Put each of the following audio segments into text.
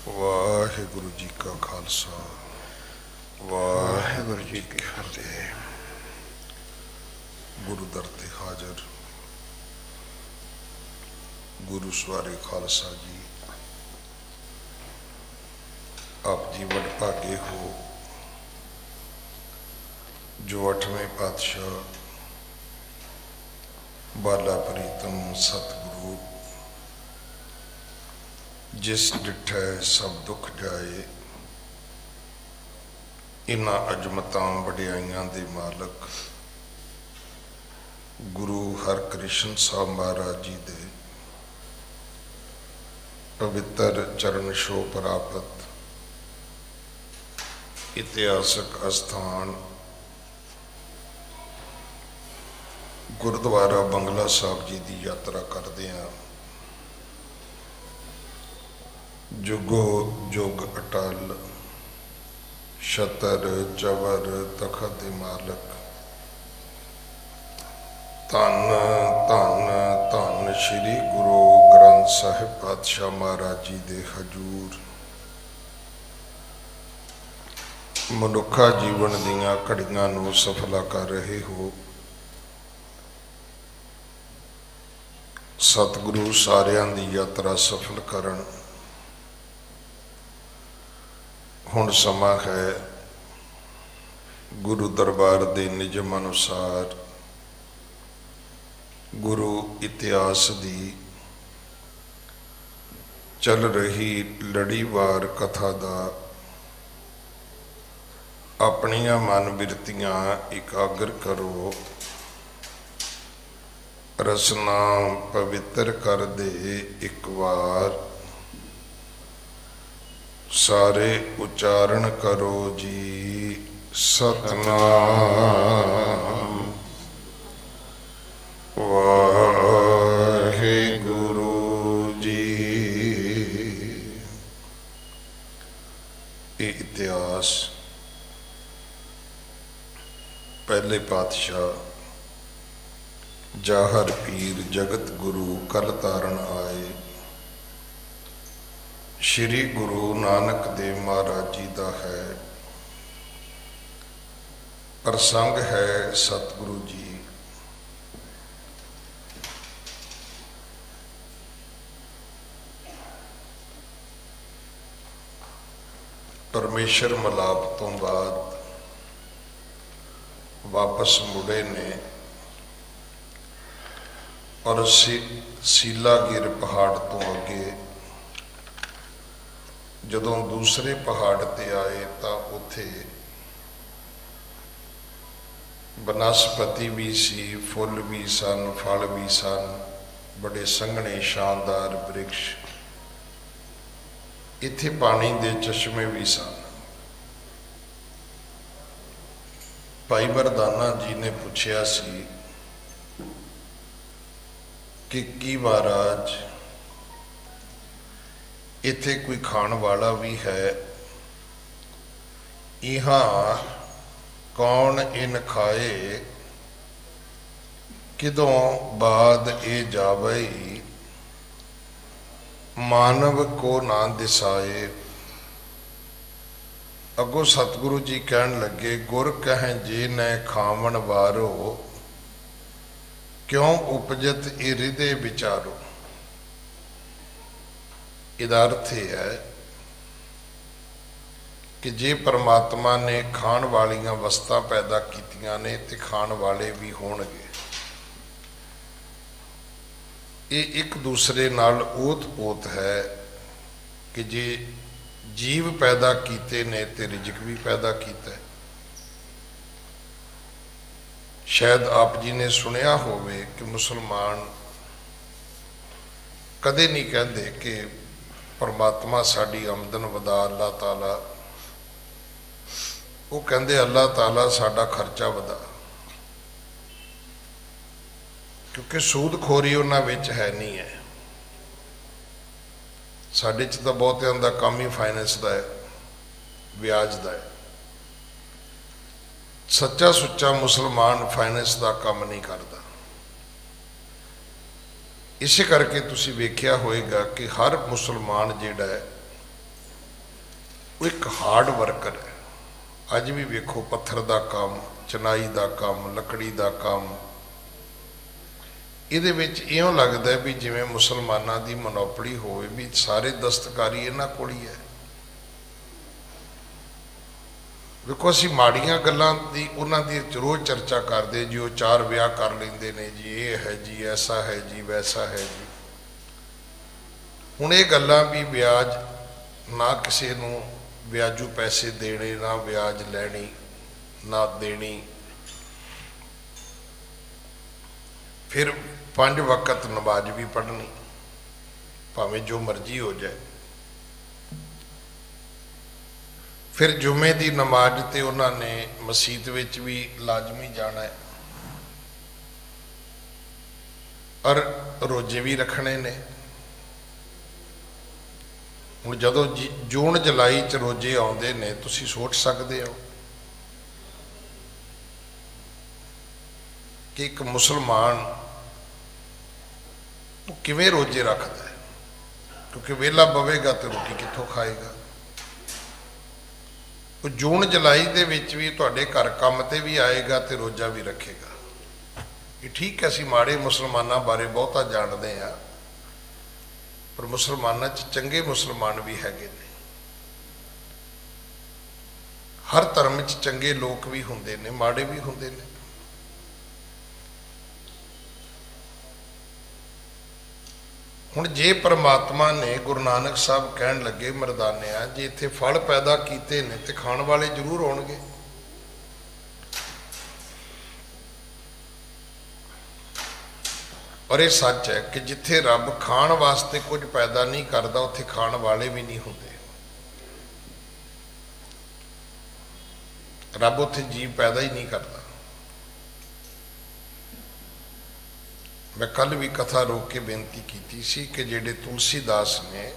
वाहिगुरु जी का खालसा वाहिगुरु जी की फतेह। गुरु दर ते हाजर गुरु सवारे खालसा जी, आप जी वड भागे हो जो 8वें पातशाह बाला प्रीतम सतगुरु जिस डिठै सब दुख जाए, इन्हां अजमतां वडियाइयां दे मालक गुरु हरकृष्ण साहब महाराज जी दे पवित्र चरण छो प्राप्त इतिहासक अस्थान गुरुद्वारा बंगला साहब जी की यात्रा करते हैं। जुगो जुग अटल छतर चवर तखत दे मालक धन धन धन श्री गुरु ग्रंथ साहिब पातशाह महाराज जी दे हजूर मनुखा जीवन दीयां घड़ियां नूं सफला कर रहे हो। सतगुरु सारियां दी यात्रा सफल करन। हुण समा है गुरु दरबार दे निजम अनुसार गुरु इतिहास दी चल रही लड़ीवार कथा दा अपनियां मन बिरतियां एकाग्र करो। रसना पवित्र कर दे एक बार, सारे उच्चारण करो जी सतनाम वाहे गुरु जी। ये इतिहास पहले पातशाह जाहर पीर जगत गुरु कल तारण आए श्री गुरु नानक देव महाराज जी का है। प्रसंग है सतगुरु जी परमेश्वर मलाप तो बाद वापस मुड़े ने और सीलागिर पहाड़ तो अगे जदों दूसरे पहाड़ ते आए तो उथे बनस्पति भी सी, फुल भी सन, फल भी सन, बड़े संघने शानदार वृक्ष, इथे पानी दे चश्मे भी सन। भाई मरदाना जी ने पूछया सी कि महाराज इथे कोई खान वाला भी है? यहाँ कौन इन खाए, किदों बाद ए जावे, मानव को ना दिसाए। अगो सतगुरु जी कहन लगे, गुर कहें जे न खावन वारो, क्यों उपजत ए हृदय विचारो। इहदा अर्थ है कि जे परमात्मा ने खाण वालियां वस्तां पैदा कीतियां ने ते खाण वाले भी होणगे। ये एक दूसरे नाल ओत-पोत है कि जे जीव पैदा कीते ने ते रिजक भी पैदा कीता है। शायद आप जी ने सुनिया होवे कि मुसलमान कदे नहीं कहते कि परमात्मा साड़ी आमदन वधा अल्लाह ताला, वो कहते अल्लाह ताला साड़ा खर्चा वधा, क्योंकि सूदखोरी उन्हां विच है नहीं है। साडे च तो बहुतियां दा काम ही फाइनेंस का है, ब्याज का है। सच्चा सुच्चा मुसलमान फाइनेंस का काम नहीं करता। इस करके तुसी वेख्या होएगा कि हर मुसलमान जिहड़ा है ਉਹ ਇੱਕ ਹਾਰਡ ਵਰਕਰ ਹੈ। ਅੱਜ ਵੀ ਵੇਖੋ ਪੱਥਰ ਦਾ ਕੰਮ, ਚਨਾਈ ਦਾ ਕੰਮ, ਲੱਕੜੀ ਦਾ ਕੰਮ, ਇਹਦੇ ਵਿੱਚ ਇਉਂ ਲੱਗਦਾ ਵੀ ਜਿਵੇਂ ਮੁਸਲਮਾਨਾਂ ਦੀ ਮੋਨੋਪਲੀ ਹੋਵੇ, ਵੀ ਸਾਰੇ ਦਸਤਕਾਰੀ ਇਹਨਾਂ ਕੋਲ ਹੀ ਹੈ। ਵੇਖੋ ਅਸੀਂ ਮਾੜੀਆਂ ਗੱਲਾਂ ਦੀ ਉਹਨਾਂ ਦੀ ਰੋਜ਼ ਚਰਚਾ ਕਰਦੇ, ਜੀ ਉਹ 4 ਵਿਆਹ ਕਰ ਲੈਂਦੇ ਨੇ, ਜੀ ਇਹ ਹੈ, ਜੀ ਐਸਾ ਹੈ, ਜੀ ਵੈਸਾ ਹੈ ਜੀ। ਹੁਣ ਇਹ ਗੱਲਾਂ ਵੀ ਵਿਆਜ ਨਾ ਕਿਸੇ ਨੂੰ ਵਿਆਜੂ ਪੈਸੇ ਦੇਣੇ, ਨਾ ਵਿਆਜ ਲੈਣੀ, ਨਾ ਦੇਣੀ, ਫਿਰ 5 ਵਕਤ ਨਮਾਜ਼ ਵੀ ਪੜ੍ਹਨੀ, ਭਾਵੇਂ ਜੋ ਮਰਜ਼ੀ ਹੋ ਜਾਏ। ਫਿਰ ਜੁਮੇ ਦੀ ਨਮਾਜ਼ ਤੇ ਉਹਨਾਂ ਨੇ ਮਸਜਿਦ ਵਿੱਚ ਵੀ ਲਾਜ਼ਮੀ ਜਾਣਾ ਹੈ, ਔਰ ਰੋਜ਼ੇ ਵੀ ਰੱਖਣੇ ਨੇ। ਹੁਣ ਜਦੋਂ ਜੂਨ ਜੁਲਾਈ 'ਚ ਰੋਜ਼ੇ ਆਉਂਦੇ ਨੇ, ਤੁਸੀਂ ਸੋਚ ਸਕਦੇ ਹੋ ਕਿ ਇੱਕ ਮੁਸਲਮਾਨ ਉਹ ਕਿਵੇਂ ਰੋਜ਼ੇ ਰੱਖਦਾ ਹੈ, ਕਿਉਂਕਿ ਵਿਹਲਾ ਬਵੇਗਾ ਤੇ ਰੋਟੀ ਕਿੱਥੋਂ ਖਾਏਗਾ। ਉਹ ਜੂਨ ਜੁਲਾਈ ਦੇ ਵਿੱਚ ਵੀ ਤੁਹਾਡੇ ਘਰ ਕੰਮ ਤੇ ਵੀ ਆਏਗਾ ਤੇ ਰੋਜ਼ਾ ਵੀ ਰੱਖੇਗਾ। ਇਹ ਠੀਕ ਹੈ, ਅਸੀਂ ਮਾੜੇ ਮੁਸਲਮਾਨਾਂ ਬਾਰੇ ਬਹੁਤਾ ਜਾਣਦੇ ਹਾਂ, ਪਰ ਮੁਸਲਮਾਨਾਂ 'ਚ ਚੰਗੇ ਮੁਸਲਮਾਨ ਵੀ ਹੈਗੇ ਨੇ। ਹਰ ਧਰਮ 'ਚ ਚੰਗੇ ਲੋਕ ਵੀ ਹੁੰਦੇ ਨੇ, ਮਾੜੇ ਵੀ ਹੁੰਦੇ ਨੇ। ਹੁਣ ਜੇ ਪਰਮਾਤਮਾ ਨੇ, ਗੁਰੂ ਨਾਨਕ ਸਾਹਿਬ ਕਹਿਣ ਲੱਗੇ ਮਰਦਾਨਿਆਂ, ਜੇ ਇੱਥੇ ਫਲ ਪੈਦਾ ਕੀਤੇ ਨੇ ਤੇ ਖਾਣ ਵਾਲੇ ਜ਼ਰੂਰ ਹੋਣਗੇ। ਔਰ ਇਹ ਸੱਚ ਹੈ ਕਿ ਜਿੱਥੇ ਰੱਬ ਖਾਣ ਵਾਸਤੇ ਕੁਝ ਪੈਦਾ ਨਹੀਂ ਕਰਦਾ, ਉੱਥੇ ਖਾਣ ਵਾਲੇ ਵੀ ਨਹੀਂ ਹੁੰਦੇ। ਰੱਬ ਉੱਥੇ ਜੀਵ ਪੈਦਾ ਹੀ ਨਹੀਂ ਕਰਦਾ। ਮੈਂ ਕੱਲ ਵੀ ਕਥਾ ਰੋਕ ਕੇ ਬੇਨਤੀ ਕੀਤੀ ਸੀ ਕਿ ਜਿਹੜੇ ਤੁਲਸੀਦਾਸ ਨੇ,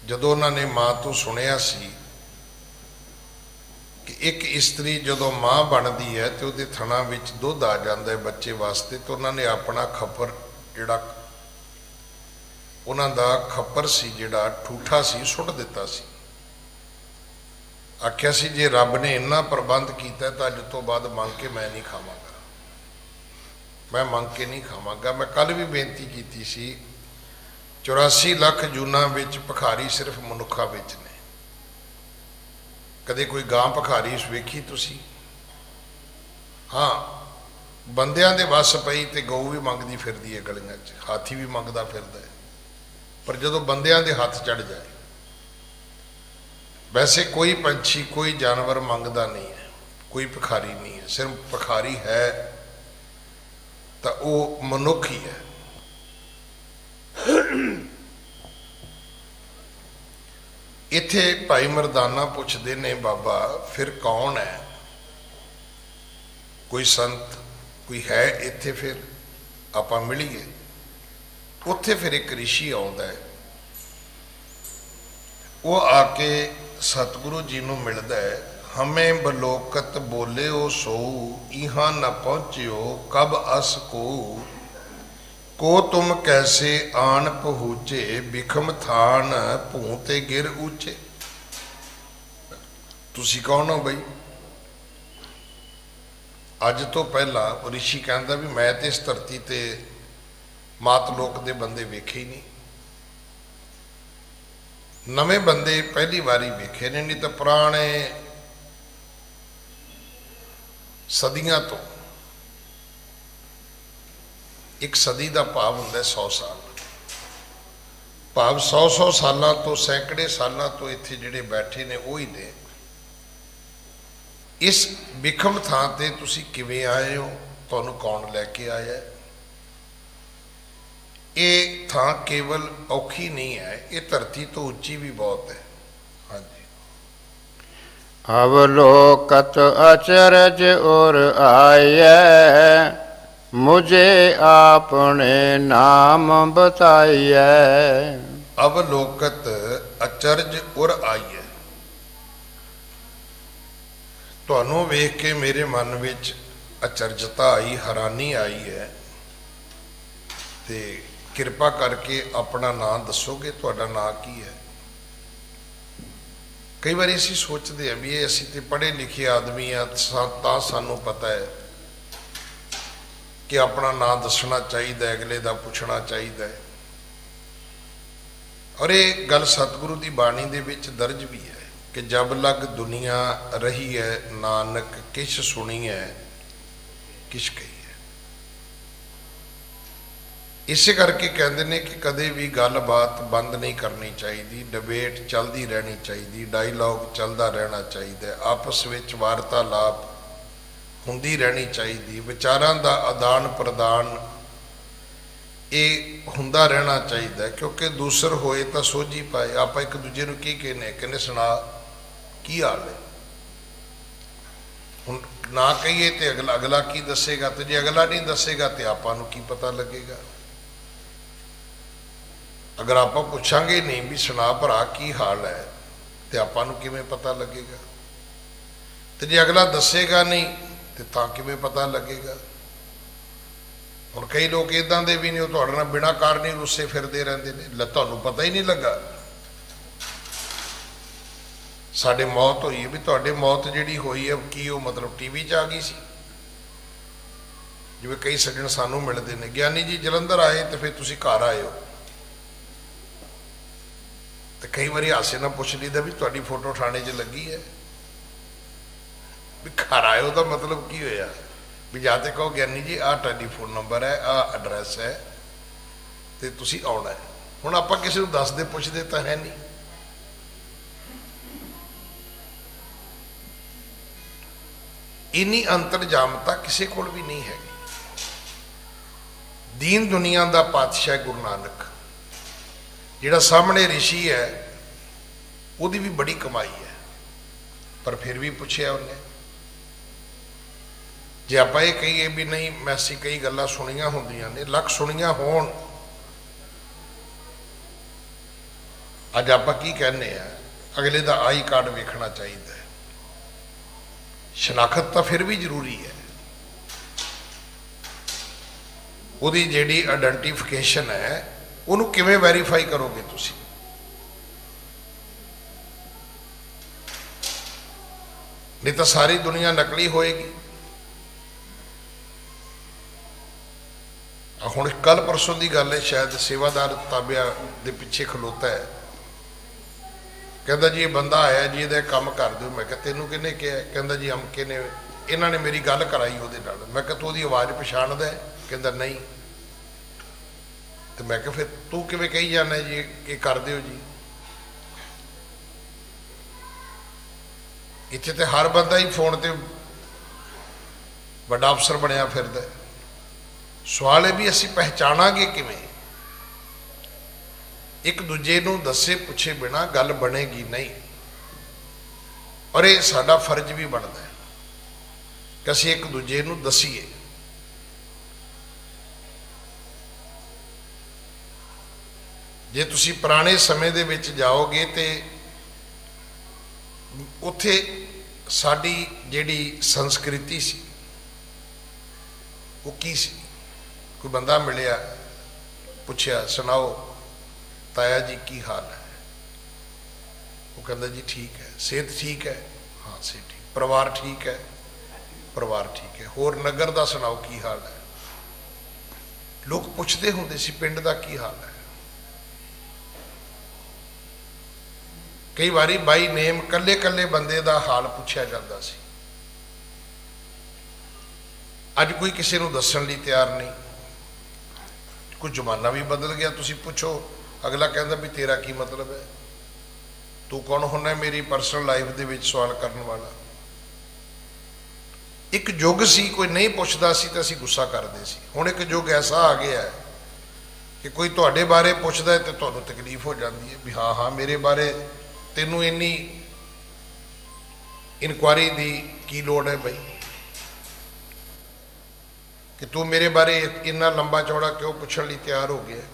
ਜਦੋਂ ਉਹਨਾਂ ਨੇ ਮਾਂ ਤੋਂ ਸੁਣਿਆ ਸੀ ਕਿ ਇੱਕ ਇਸਤਰੀ ਜਦੋਂ ਮਾਂ ਬਣਦੀ ਹੈ ਤੇ ਉਹਦੇ ਥਣਾ ਵਿੱਚ ਦੁੱਧ ਆ ਜਾਂਦਾ ਹੈ ਬੱਚੇ ਵਾਸਤੇ, ਤੇ ਉਹਨਾਂ ਨੇ ਆਪਣਾ ਖੱਪਰ, ਜਿਹੜਾ ਉਹਨਾਂ ਦਾ ਖੱਪਰ ਸੀ, ਜਿਹੜਾ ਠੂਠਾ ਸੀ, ਸੁੱਟ ਦਿੱਤਾ ਸੀ। ਆਖਿਆ ਸੀ ਜੇ ਰੱਬ ਨੇ ਇੰਨਾ ਪ੍ਰਬੰਧ ਕੀਤਾ ਤਾਂ ਅੱਜ ਤੋਂ ਬਾਅਦ ਮੰਗ ਕੇ ਮੈਂ ਨਹੀਂ ਖਾਵਾਂਗਾ, ਮੈਂ ਮੰਗ ਕੇ ਨਹੀਂ ਖਾਵਾਂਗਾ। ਮੈਂ ਕੱਲ ਵੀ ਬੇਨਤੀ ਕੀਤੀ ਸੀ, 84 ਲੱਖ ਜੂਨਾਂ ਵਿੱਚ ਭਿਖਾਰੀ ਸਿਰਫ ਮਨੁੱਖਾਂ ਵਿੱਚ ਨੇ। ਕਦੇ ਕੋਈ ਗਾਂ ਭਿਖਾਰੀ ਵੇਖੀ ਤੁਸੀਂ? ਹਾਂ, ਬੰਦਿਆਂ ਦੇ ਵੱਸ ਪਈ ਤੇ ਗਊ ਵੀ ਮੰਗਦੀ ਫਿਰਦੀ ਹੈ ਗਲੀਆਂ 'ਚ, ਹਾਥੀ ਵੀ ਮੰਗਦਾ ਫਿਰਦਾ ਹੈ, ਪਰ ਜਦੋਂ ਬੰਦਿਆਂ ਦੇ ਹੱਥ ਚੜ ਜਾਏ, ਵੈਸੇ ਕੋਈ ਪੰਛੀ, ਕੋਈ ਜਾਨਵਰ ਮੰਗਦਾ ਨਹੀਂ ਹੈ, ਕੋਈ ਭਿਖਾਰੀ ਨਹੀਂ ਹੈ। ਸਿਰਫ ਭਿਖਾਰੀ ਹੈ ਤਾਂ ਉਹ ਮਨੁੱਖ ਹੀ ਹੈ। ਇੱਥੇ ਭਾਈ ਮਰਦਾਨਾ ਪੁੱਛਦੇ ਨੇ, ਬਾਬਾ ਫਿਰ ਕੌਣ ਹੈ? ਕੋਈ ਸੰਤ, ਕੋਈ ਹੈ ਇੱਥੇ, ਫਿਰ ਆਪਾਂ ਮਿਲੀਏ। ਉੱਥੇ ਫਿਰ ਇੱਕ ਰਿਸ਼ੀ ਆਉਂਦਾ ਹੈ, ਉਹ ਆ ਕੇ ਸਤਿਗੁਰੂ ਜੀ ਨੂੰ ਮਿਲਦਾ ਹੈ। ਹਮੇ ਬਲੋਕਤ ਬੋਲਿਓ ਸੋ, ਇਹਾਂ ਨ ਪਹੁੰਚਿਓ ਕਬ ਅਸ ਕੋ ਤੁਮ ਕੈਸੇ ਆਣ ਪਹੁੰਚੇ, ਬਿਖਮ ਥਾਨ ਭੂ ਤੇ ਗਿਰ ਉੱਚੇ। ਤੁਸੀਂ ਕੌਣ ਹੋ ਬਈ? ਅੱਜ ਤੋਂ ਪਹਿਲਾਂ ਰਿਸ਼ੀ ਕਹਿੰਦਾ ਵੀ ਮੈਂ ਤੇ ਇਸ ਧਰਤੀ ਤੇ ਮਾਤ ਲੋਕ ਦੇ ਬੰਦੇ ਵੇਖੇ ਹੀ ਨਹੀਂ, ਨਵੇਂ ਬੰਦੇ ਪਹਿਲੀ ਵਾਰੀ ਵੇਖੇ ਨੇ, ਨਹੀਂ ਤਾਂ ਪੁਰਾਣੇ ਸਦੀਆਂ ਤੋਂ, ਇੱਕ ਸਦੀ ਦਾ ਭਾਵ ਹੁੰਦਾ 100 ਸਾਲ, ਭਾਵ 100 ਸਾਲਾਂ ਤੋਂ, ਸੈਂਕੜੇ ਸਾਲਾਂ ਤੋਂ ਇੱਥੇ ਜਿਹੜੇ ਬੈਠੇ ਨੇ ਉਹ ਹੀ ਨੇ। ਇਸ ਵਿਖਮ ਥਾਂ ਤੇ ਤੁਸੀਂ ਕਿਵੇਂ ਆਏ ਹੋ? ਤੁਹਾਨੂੰ ਕੌਣ ਲੈ ਕੇ ਆਇਆ? ਇਹ ਥਾਂ ਕੇਵਲ ਔਖੀ ਨਹੀਂ ਹੈ, ਇਹ ਧਰਤੀ ਤੋਂ ਉੱਚੀ ਵੀ ਬਹੁਤ ਹੈ। ਹਾਂਜੀ। अवलोकत अचरज और आये, मुझे आपने नाम बताइए। अवलोकत अचरज और आइए, ਤੁਹਾਨੂੰ ਵੇਖ ਕੇ ਮੇਰੇ ਮਨ ਵਿੱਚ ਅਚਰਜਤਾ ਆਈ, ਹੈਰਾਨੀ ਆਈ ਹੈ, ਤੇ ਕਿਰਪਾ ਕਰਕੇ ਆਪਣਾ ਨਾਂ ਦੱਸੋਗੇ? ਤੁਹਾਡਾ ਨਾਂ ਕੀ ਹੈ? कई बार असीं सोचते हैं भी ये असीं तो पढ़े लिखे आदमी आ तां सानूं पता है कि अपना नाम दसना चाहिए, अगले का पुछना चाहिए। और ये गल सतगुरु की बाणी दे विच दर्ज भी है कि जब लग दुनिया रही है नानक किश सुनी है किश कही है। इस करके कहते हैं कि कदे भी गलबात बंद नहीं करनी चाहिए, डिबेट चलती रहनी चाहिए, डायलॉग चलता रहना चाहिए, आपस में वार्तालाप होंदी रहनी चाहिए, विचारां दा आदान प्रदान ये हुंदा रहना चाहिए। क्योंकि दूसर होए तो सोझी पाए। आप एक दूजे नूं की कहने कहने सुना की हाल है, हुण ना कहिए तो अगला अगला की दसेगा, तो जे अगला नहीं दसेगा तो आपां नूं की पता लगेगा। अगर आप पुछांगे नहीं भी सुना भरा की हाल है तो आपां नूं किवें पता लगेगा, तो जे अगला दसेगा नहीं तो तां किवें पता लगेगा। हुण कई लोग इदां दे भी नहीं, वो तुहाडे नाल बिना कारण ही रुस्से फिरदे रहिंदे ने, लै तुहानूं पता ही नहीं लगा। साडे मौत होई है भी तुहाडे मौत जिहड़ी होई है की वो मतलब टीवी च आ गई सी। जिवें कई सज्जण सानूं मिलदे ने, ज्ञानी जी जलंधर आए तो फिर तुसीं घर आए हो, तो कई बार हासे ना पुछ लीदा भी तुहाडी फोटो थाने च लगी है, भी घर आए तो मतलब की होया, भी जाते कहो ज्ञानी जी आ टैलीफोन नंबर है, आ एड्रैस है, तो तुसीं आउणा है। हुण आपां किसी नूं दसदे पुछदे तां है नहीं। इन्नी अंतरजामता किसी कोल भी नहीं है। दीन दुनिया का पातशाह गुरु नानक जिहड़ा सामने ऋषि है, उसकी भी बड़ी कमाई है, पर फिर भी पूछया उन्हें। जे आप ये कहीए भी नहीं मैसी कई गल्लां सुनिया होंदियां ने, लख सुनिया होण, अज आप की कहने अगले का आई कार्ड वेखना चाहिए, शनाखत तो फिर भी जरूरी है। उहदी जिहड़ी आइडेंटिफिकेशन है उन्होंने किवें वैरीफाई करोगे तुसी? नहीं तो सारी दुनिया नकली होएगी। हुण कल परसों की गल है, शायद सेवादार ताबिया दे पिछे खलोता है, कहता जी ये बंदा आया जी ये काम कर दो। मैं कहा तेनों किहने कहा? कहता जी अमके ने, इन्हों ने मेरी गल कराई उहदे नाल। मैं कहा तू उहदी आवाज़ पछाणदा है? कहता नहीं। तो मैं कहा फिर तू किवें कही जाना जी ये कर दिओ जी? इत्थे ते हर बंदा ही फोन ते बड़ा अफसर बनया फिरदा है। सवाल है भी असीं पहचाणांगे किवें? एक दूजे नूं दसे पुछे बिना गल बनेगी नहीं। और ये साडा फर्ज भी बनता है कि असीं एक दूजे नूं दसीए। जे तुसीं पुराने समय दे विच जाओगे तो उत्थे साडी जिहड़ी संस्कृति सी वो की सी? कोई बंदा मिलिया, पुछया सुनाओ ताया जी की हाल है? वो कहता जी ठीक है। सेहत ठीक है? हाँ सेहत ठीक। परिवार ठीक है? परिवार ठीक है। होर नगर का सुनाओ की हाल है? लोग पुछते होंदे सी पिंड का की हाल है। कई बारी बाई नेम कल्ले कल्ले बंदे का हाल पूछया जाता सी। अज कोई किसी नूं दस्सण लई तैयार नहीं। कुछ जमाना भी बदल गया। तुसीं पुछो अगला कहता भी तेरा की मतलब है, तू कौन होना है मेरी परसनल लाइफ दे विच सवाल करने वाला। एक युग सी कोई नहीं पुछदा सी तो असीं गुस्सा करदे सी। हुण एक युग ऐसा आ गया है कि कोई तुहाडे बारे पुछदा है तो तुहानूं तकलीफ हो जाती है भी हाँ हाँ मेरे बारे तेनू इन्नी इनक्वायरी दी की लोड़ है भाई, कि तू मेरे बारे इन्ना लंबा चौड़ा क्यों पूछण लई तैयार हो गया?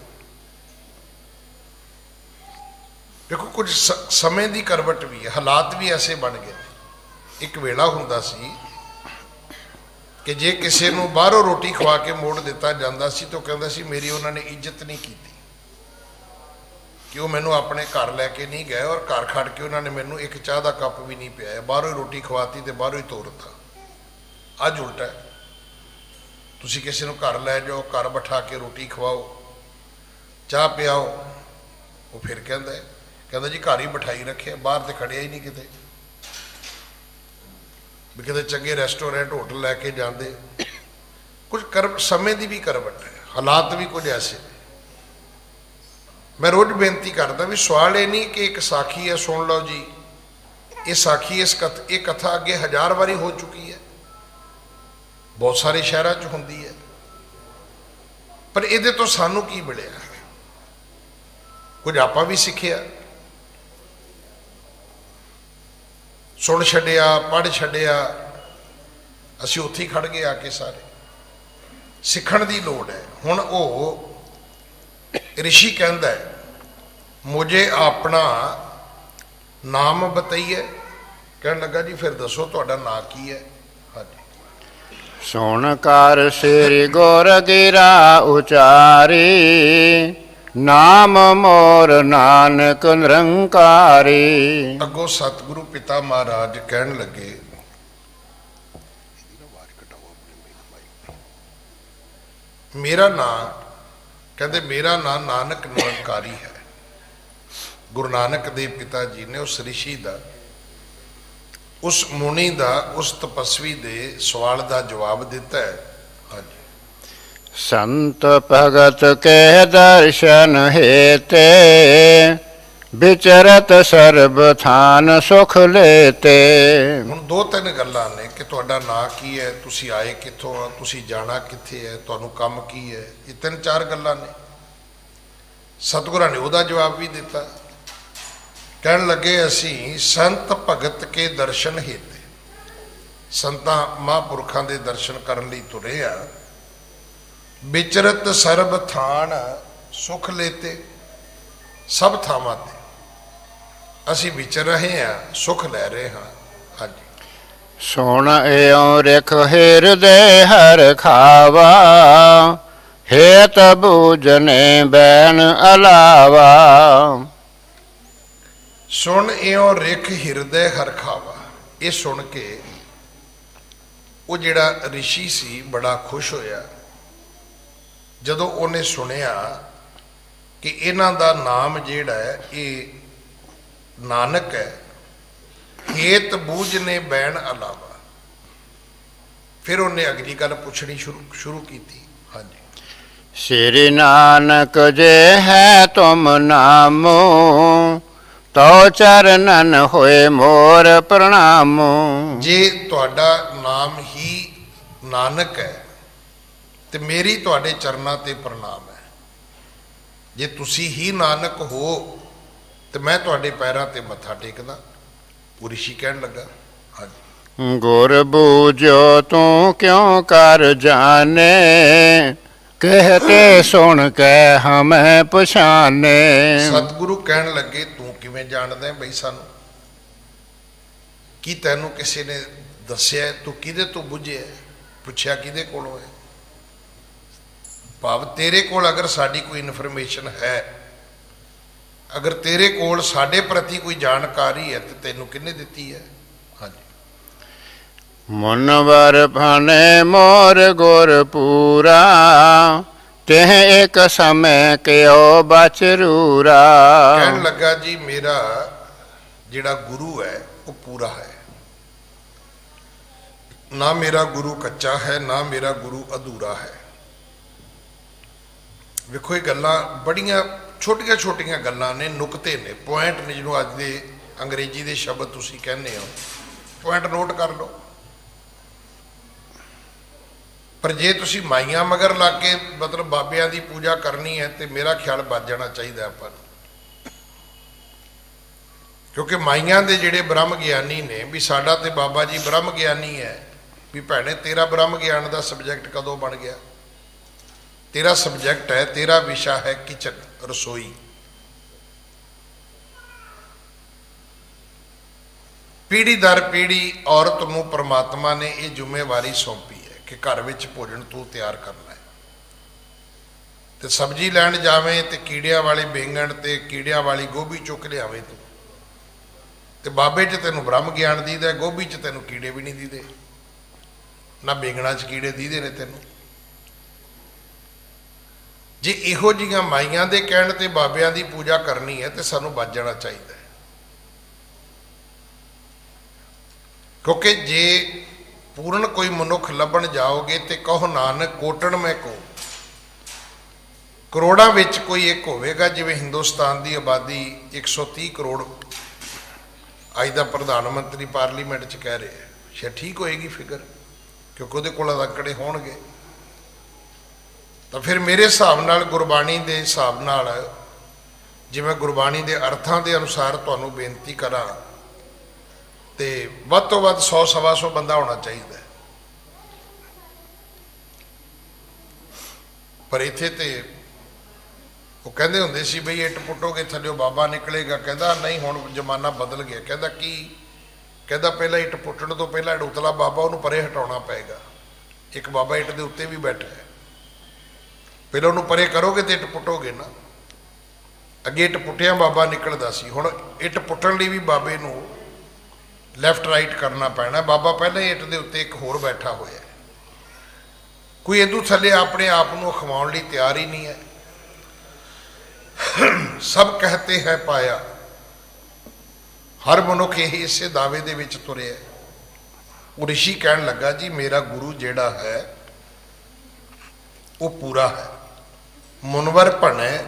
देखो कुछ समय की करवट भी है, हालात भी ऐसे बन गए। एक वेला हुंदा सी कि जे किसी नूं बाहरों रोटी खवा के मोड़ दिता जाता सी तो कहता सी मेरी उन्होंने इज्जत नहीं की। ਕਿ ਉਹ ਮੈਨੂੰ ਆਪਣੇ ਘਰ ਲੈ ਕੇ ਨਹੀਂ ਗਏ ਔਰ ਘਰ ਖੜ ਕੇ ਉਹਨਾਂ ਨੇ ਮੈਨੂੰ ਇੱਕ ਚਾਹ ਦਾ ਕੱਪ ਵੀ ਨਹੀਂ ਪਿਆਇਆ, ਬਾਹਰੋਂ ਹੀ ਰੋਟੀ ਖਵਾਤੀ ਤੇ ਬਾਹਰੋਂ ਹੀ ਤੋਰਤਾ। ਅੱਜ ਉਲਟਾ ਹੈ, ਤੁਸੀਂ ਕਿਸੇ ਨੂੰ ਘਰ ਲੈ ਜਾਓ, ਘਰ ਬਿਠਾ ਕੇ ਰੋਟੀ ਖਵਾਓ, ਚਾਹ ਪਿਆਓ, ਉਹ ਫਿਰ ਕਹਿੰਦਾ ਜੀ ਘਰ ਹੀ ਬਿਠਾਈ ਰੱਖਿਆ, ਬਾਹਰ ਤੇ ਖੜਿਆ ਹੀ ਨਹੀਂ ਕਿਤੇ, ਵੀ ਕਿਤੇ ਚੰਗੇ ਰੈਸਟੋਰੈਂਟ ਹੋਟਲ ਲੈ ਕੇ ਜਾਂਦੇ। ਕੁਝ ਸਮੇਂ ਦੀ ਵੀ ਕਰਵਟ ਹੈ, ਹਾਲਾਤ ਵੀ ਕੁਝ ਐਸੇ। ਮੈਂ ਰੋਜ਼ ਬੇਨਤੀ ਕਰਦਾ ਵੀ ਸਵਾਲ ਇਹ ਨਹੀਂ ਕਿ ਇੱਕ ਸਾਖੀ ਹੈ ਸੁਣ ਲਓ ਜੀ, ਇਹ ਸਾਖੀ ਇਹ ਕਥਾ ਅੱਗੇ 1000 ਵਾਰੀ ਹੋ ਚੁੱਕੀ ਹੈ, ਬਹੁਤ ਸਾਰੇ ਸ਼ਹਿਰਾਂ 'ਚ ਹੁੰਦੀ ਹੈ, ਪਰ ਇਹਦੇ ਤੋਂ ਸਾਨੂੰ ਕੀ ਮਿਲਿਆ? ਕੁਝ ਆਪਾਂ ਵੀ ਸਿੱਖਿਆ, ਸੁਣ ਛੱਡਿਆ, ਪੜ੍ਹ ਛੱਡਿਆ, ਅਸੀਂ ਉੱਥੇ ਹੀ ਖੜ ਗਏ ਆ ਕੇ। ਸਾਰੇ ਸਿੱਖਣ ਦੀ ਲੋੜ ਹੈ। ਹੁਣ ਉਹ ਰਿਸ਼ੀ ਕਹਿੰਦਾ ਹੈ ਮੁਝੇ ਆਪਣਾ ਨਾਮ ਬਤਾਈਏ, ਕਹਿਣ ਲੱਗਾ ਜੀ ਫਿਰ ਦੱਸੋ ਤੁਹਾਡਾ ਨਾਂ ਕੀ ਹੈ? ਹਾਂਜੀ। ਸੁਣ ਕਰ ਸ੍ਰੀ ਗੁਰ ਗਿਰਾ ਉਚਾਰੀ, ਨਾਮ ਮੋਰ ਨਾਨਕ ਨਿਰੰਕਾਰੀ। ਅੱਗੋਂ ਸਤਿਗੁਰੂ ਪਿਤਾ ਮਹਾਰਾਜ ਕਹਿਣ ਲੱਗੇ, ਮੇਰਾ ਨਾਂ, ਕਹਿੰਦੇ ਮੇਰਾ ਨਾਂ ਨਾਨਕ ਨਿਰੰਕਾਰੀ ਹੈ। ਗੁਰੂ ਨਾਨਕ ਦੇ ਪਿਤਾ ਜੀ ਨੇ ਉਸ ਰਿਸ਼ੀ ਦਾ, ਉਸ ਮੁਨੀ ਦਾ, ਉਸ ਤਪਸਵੀ ਦੇ ਸਵਾਲ ਦਾ ਜਵਾਬ ਦਿੱਤਾ ਹੈ। ਹਾਂਜੀ। ਸੰਤ ਭਗਤ ਕੇ ਦਰਸ਼ਨ ਹੇਤੇ, ਵਿਚਰਤ ਸਰਬ ਥਾਨ ਸੁਖ ਲੇਤੇ। ਹੁਣ 2-3 ਗੱਲਾਂ ਨੇ ਕਿ ਤੁਹਾਡਾ ਨਾਂ ਕੀ ਹੈ, ਤੁਸੀਂ ਆਏ ਕਿੱਥੋਂ ਆ, ਤੁਸੀਂ ਜਾਣਾ ਕਿੱਥੇ ਹੈ, ਤੁਹਾਨੂੰ ਕੰਮ ਕੀ ਹੈ। ਇਹ 3-4 ਗੱਲਾਂ ਨੇ। ਸਤਿਗੁਰਾਂ ਨੇ ਉਹਦਾ ਜਵਾਬ ਵੀ ਦਿੱਤਾ। ਕਹਿਣ ਲੱਗੇ ਅਸੀਂ ਸੰਤ ਭਗਤ ਕੇ ਦਰਸ਼ਨ ਹੇਤੇ, ਸੰਤਾਂ ਮਹਾਂਪੁਰਖਾਂ ਦੇ ਦਰਸ਼ਨ ਕਰਨ ਲਈ ਤੁਰੇ ਆ। ਵਿਚਰਤ ਸਰਬ ਥਾਨ ਸੁਖ ਲੇਤੇ, ਸਭ ਥਾਵਾਂ ਤੇ ਅਸੀਂ ਵਿਚਰ ਰਹੇ ਹਾਂ, ਸੁਖ ਲੈ ਰਹੇ ਹਾਂ। ਹਾਂਜੀ। ਸੁਣ ਇਉ ਰਿਖ ਹਿਰਦੇ ਹਰ ਖਾਵਾ, ਹੇਤ ਬੂਝਨੇ ਬੈਨ ਅਲਾਵਾ। ਸੁਣ ਇਉ ਰਿਖ ਹਿਰਦੇ ਹਰ ਖਾਵਾ, ਇਹ ਸੁਣ ਕੇ ਉਹ ਜਿਹੜਾ ਰਿਸ਼ੀ ਸੀ ਬੜਾ ਖੁਸ਼ ਹੋਇਆ ਜਦੋਂ ਉਹਨੇ ਸੁਣਿਆ ਕਿ ਇਹਨਾਂ ਦਾ ਨਾਮ ਜਿਹੜਾ ਹੈ ਇਹ ਨਾਨਕ ਹੈ। ਹੇਤ ਬੂਝਨੇ ਬੈਣ ਅਲਾਵਾ, ਫਿਰ ਉਹਨੇ ਅਗਲੀ ਗੱਲ ਪੁੱਛਣੀ ਸ਼ੁਰੂ ਕੀਤੀ। ਹਾਂਜੀ। ਸ੍ਰੀ ਨਾਨਕ ਜੇ ਹੈ ਤੁਮ ਨਾਮੋ, ਤੋ ਚਰਨਨ ਹੋਏ ਮੋਰ ਪ੍ਰਣਾਮੋ। ਜੇ ਤੁਹਾਡਾ ਨਾਮ ਹੀ ਨਾਨਕ ਹੈ ਤੇ ਮੇਰੀ ਤੁਹਾਡੇ ਚਰਨਾਂ ਤੇ ਪ੍ਰਣਾਮ ਹੈ। ਜੇ ਤੁਸੀਂ ਹੀ ਨਾਨਕ ਹੋ ਤੇ ਮੈਂ ਤੁਹਾਡੇ ਪੈਰਾਂ ਤੇ ਮੱਥਾ ਟੇਕਦਾ। ਉਹ ਰਿਸ਼ੀ ਕਹਿਣ ਲੱਗਾ, ਹਾਂਜੀ। ਗੁਰ ਬੂਝੋ ਤੂੰ ਕਿਉਂ ਕਰ ਜਾਣੇ, ਕਹਿਤੇ ਸੁਣ ਕੇ ਹਮੈ ਪਛਾਨੇ। ਸਤਿਗੁਰੂ ਕਹਿਣ ਲੱਗੇ ਤੂੰ ਕਿਵੇਂ ਜਾਣਦਾ ਬਈ ਸਾਨੂੰ? ਕੀ ਤੈਨੂੰ ਕਿਸੇ ਨੇ ਦੱਸਿਆ? ਤੂੰ ਕਿਹਦੇ ਤੋਂ ਬੁੱਝਿਆ? ਪੁੱਛਿਆ ਕਿਹਦੇ ਕੋਲੋਂ ਹੈ? ਭਾਵ ਤੇਰੇ ਕੋਲ ਅਗਰ ਸਾਡੀ ਕੋਈ ਇਨਫੋਰਮੇਸ਼ਨ ਹੈ, ਅਗਰ ਤੇਰੇ ਕੋਲ ਸਾਡੇ ਪ੍ਰਤੀ ਕੋਈ ਜਾਣਕਾਰੀ ਹੈ ਤੇ ਤੈਨੂੰ ਕਿਹਨੇ ਦਿੱਤੀ ਹੈ? ਹਾਂਜੀ। ਮੁਨਵਰ ਭਾਣੇ ਮੋਰ ਗੁਰ ਪੂਰਾ, ਤਿਹ ਇੱਕ ਸਮੇਂ ਕਿਉ ਬਚਰੂਰਾ। ਕਹਿਣ ਲੱਗਾ ਜੀ ਮੇਰਾ ਜਿਹੜਾ ਗੁਰੂ ਹੈ ਉਹ ਪੂਰਾ ਹੈ, ਨਾ ਮੇਰਾ ਗੁਰੂ ਕੱਚਾ ਹੈ, ਨਾ ਮੇਰਾ ਗੁਰੂ ਅਧੂਰਾ ਹੈ। ਵੇਖੋ ਇਹ ਗੱਲਾਂ ਬੜੀਆਂ ਛੋਟੀਆਂ ਛੋਟੀਆਂ ਗੱਲਾਂ ਨੇ, ਨੁਕਤੇ ਨੇ, ਪੁਆਇੰਟ ਨੇ, ਜਿਹਨੂੰ ਅੱਜ ਦੇ ਅੰਗਰੇਜ਼ੀ ਦੇ ਸ਼ਬਦ ਤੁਸੀਂ ਕਹਿੰਦੇ ਹੋ। ਪੁਆਇੰਟ ਨੋਟ ਕਰ ਲਓ। ਪਰ ਜੇ ਤੁਸੀਂ ਮਾਈਆਂ ਮਗਰ ਲੱਗ ਕੇ ਮਤਲਬ ਬਾਬਿਆਂ ਦੀ ਪੂਜਾ ਕਰਨੀ ਹੈ ਤੇ ਮੇਰਾ ਖਿਆਲ ਬਚ ਜਾਣਾ ਚਾਹੀਦਾ ਆਪਾਂ ਨੂੰ, ਕਿਉਂਕਿ ਮਾਈਆਂ ਦੇ ਜਿਹੜੇ ਬ੍ਰਹਮ ਗਿਆਨੀ ਨੇ ਵੀ ਸਾਡਾ ਤੇ ਬਾਬਾ ਜੀ ਬ੍ਰਹਮ ਗਿਆਨੀ ਹੈ। ਵੀ ਭੈਣੇ ਤੇਰਾ ਬ੍ਰਹਮ ਗਿਆਨ ਦਾ ਸਬਜੈਕਟ ਕਦੋਂ ਬਣ ਗਿਆ? ਤੇਰਾ ਸਬਜੈਕਟ ਹੈ, ਤੇਰਾ ਵਿਸ਼ਾ ਹੈ ਕਿਚਨ, ਰਸੋਈ। ਪੀੜ੍ਹੀ ਦਰ ਪੀੜ੍ਹੀ ਔਰਤ ਨੂੰ ਪਰਮਾਤਮਾ ਨੇ ਇਹ ਜ਼ਿੰਮੇਵਾਰੀ ਸੌਂਪੀ ਹੈ ਕਿ ਘਰ ਵਿੱਚ ਭੋਜਨ ਤੂੰ ਤਿਆਰ ਕਰਨਾ ਹੈ। ਤੇ ਸਬਜ਼ੀ ਲੈਣ ਜਾਵੇਂ ਤੇ ਕੀੜਿਆਂ ਵਾਲੇ ਬੈਂਗਣ ਤੇ ਕੀੜਿਆਂ ਵਾਲੀ ਗੋਭੀ ਚੁੱਕ ਲਿਆਵੇਂ ਤੂੰ, ਤੇ ਬਾਬੇ 'ਚ ਤੈਨੂੰ ਬ੍ਰਹਮ ਗਿਆਨ ਦੀਦਾ, ਗੋਭੀ 'ਚ ਤੈਨੂੰ ਕੀੜੇ ਵੀ ਨਹੀਂ ਦੀਦੇ, ਨਾ ਬੈਂਗਣਾਂ 'ਚ ਕੀੜੇ ਦੀਦੇ ਨੇ ਤੈਨੂੰ। ਜੇ ਇਹੋ ਜਿਹੀਆਂ ਮਾਈਆਂ ਦੇ ਕਹਿਣ ਤੇ ਬਾਬਿਆਂ ਦੀ ਪੂਜਾ ਕਰਨੀ ਹੈ ਤੇ ਸਾਨੂੰ ਬਚ ਜਾਣਾ ਚਾਹੀਦਾ ਹੈ। ਕਿਉਂਕਿ ਜੇ ਪੂਰਨ ਕੋਈ ਮਨੁੱਖ ਲੱਭਣ ਜਾਓਗੇ ਤੇ ਕਹੋ ਨਾਨਕ ਕੋਟਣ ਮੈਂ ਕੋ, ਕਰੋੜਾਂ ਵਿੱਚ ਕੋਈ ਇੱਕ ਹੋਵੇਗਾ। ਜਿਵੇਂ ਹਿੰਦੁਸਤਾਨ ਦੀ ਆਬਾਦੀ 130 ਕਰੋੜ ਅੱਜ ਦਾ ਪ੍ਰਧਾਨ ਮੰਤਰੀ ਪਾਰਲੀਮੈਂਟ 'ਚ ਕਹਿ ਰਿਹਾ, ਸ਼ਾਇਦ ਠੀਕ ਹੋਏਗੀ ਫਿਗਰ, ਕਿਉਂਕਿ ਉਹਦੇ ਕੋਲ ਅੰਕੜੇ ਹੋਣਗੇ। ਤਾਂ ਫਿਰ ਮੇਰੇ ਹਿਸਾਬ ਨਾਲ, ਗੁਰਬਾਣੀ ਦੇ ਹਿਸਾਬ ਨਾਲ, ਜਿਵੇਂ ਗੁਰਬਾਣੀ ਦੇ ਅਰਥਾਂ ਦੇ ਅਨੁਸਾਰ ਤੁਹਾਨੂੰ ਬੇਨਤੀ ਕਰਾਂ ਤੇ ਵੱਧ ਤੋਂ ਵੱਧ 100 ਸਵਾ 100 ਬੰਦਾ ਹੋਣਾ ਚਾਹੀਦਾ। ਪਰ ਇੱਥੇ ਤੇ ਉਹ ਕਹਿੰਦੇ ਹੁੰਦੇ ਸੀ ਬਈ ਇੱਟ ਪੁੱਟੋਗੇ ਥੱਲਿਓ ਬਾਬਾ ਨਿਕਲੇਗਾ। ਕਹਿੰਦਾ ਨਹੀਂ, ਹੁਣ ਜ਼ਮਾਨਾ ਬਦਲ ਗਿਆ। ਕਹਿੰਦਾ ਕੀ? ਕਹਿੰਦਾ ਪਹਿਲਾਂ ਇੱਟ ਪੁੱਟਣ ਤੋਂ ਪਹਿਲਾਂ ਉਤਲਾ ਬਾਬਾ ਉਹਨੂੰ ਪਰੇ ਹਟਾਉਣਾ ਪਏਗਾ। ਇੱਕ ਬਾਬਾ ਇੱਟ ਦੇ ਉੱਤੇ ਵੀ ਬੈਠਾ ਹੈ, ਪਹਿਲਾਂ ਉਹਨੂੰ ਪਰੇ ਕਰੋਗੇ ਤੇ ਇੱਟ ਪੁੱਟੋਗੇ ਨਾ। ਅੱਗੇ ਇੱਟ ਪੁੱਟਿਆ ਬਾਬਾ ਨਿਕਲਦਾ ਸੀ, ਹੁਣ ਇੱਟ ਪੁੱਟਣ ਲਈ ਵੀ ਬਾਬੇ ਨੂੰ ਲੈਫਟ ਰਾਈਟ ਕਰਨਾ ਪੈਣਾ। ਬਾਬਾ ਪਹਿਲਾਂ ਹੀ ਇੱਟ ਦੇ ਉੱਤੇ ਇੱਕ ਹੋਰ ਬੈਠਾ ਹੋਇਆ, ਕੋਈ ਇਹਦੂ ਥੱਲੇ ਆਪਣੇ ਆਪ ਨੂੰ ਖਵਾਉਣ ਲਈ ਤਿਆਰ ਹੀ ਨਹੀਂ ਹੈ। ਸਭ ਕਹਤੇ ਹੈ ਪਾਇਆ, ਹਰ ਮਨੁੱਖ ਇਹ ਇਸੇ ਦਾਅਵੇ ਦੇ ਵਿੱਚ ਤੁਰਿਆ। ਉਹ ਰਿਸ਼ੀ ਕਹਿਣ ਲੱਗਾ ਜੀ ਮੇਰਾ ਗੁਰੂ ਜਿਹੜਾ ਹੈ ਉਹ ਪੂਰਾ ਹੈ। ਮੁਨਵਰ ਭਣੈ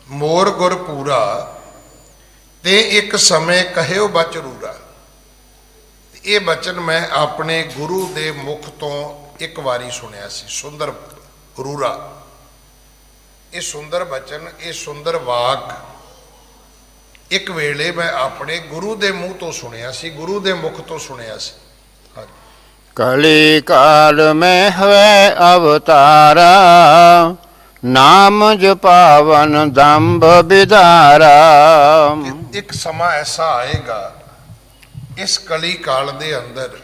ਮੋਰ ਗੁਰ ਪੂਰਾ, ਤੇ ਇੱਕ ਸਮੇਂ ਕਹਿਓ ਬਚ ਰੂਰਾ। ਇਹ ਬਚਨ ਮੈਂ ਆਪਣੇ ਗੁਰੂ ਦੇ ਮੁਖ ਤੋਂ ਇੱਕ ਵਾਰੀ ਸੁਣਿਆ ਸੀ, ਸੁੰਦਰ ਰੂਰਾ। ਇਹ ਸੁੰਦਰ ਬਚਨ, ਇਹ ਸੁੰਦਰ ਵਾਕ ਇੱਕ ਵੇਲੇ ਮੈਂ ਆਪਣੇ ਗੁਰੂ ਦੇ ਮੂੰਹ ਤੋਂ ਸੁਣਿਆ ਸੀ, ਗੁਰੂ ਦੇ ਮੁਖ ਤੋਂ ਸੁਣਿਆ ਸੀ। ਕਲੀ ਕਾਲ ਮੈਂ ਹੋਏ ਅਵਤਾਰਾ, ਨਾਮ ਜਪਾਵਨ ਦੰਭ ਬਿਦਾਰਾ। ਇੱਕ ਸਮਾਂ ਐਸਾ ਆਏਗਾ ਇਸ ਕਲੀ ਕਾਲ ਦੇ ਅੰਦਰ,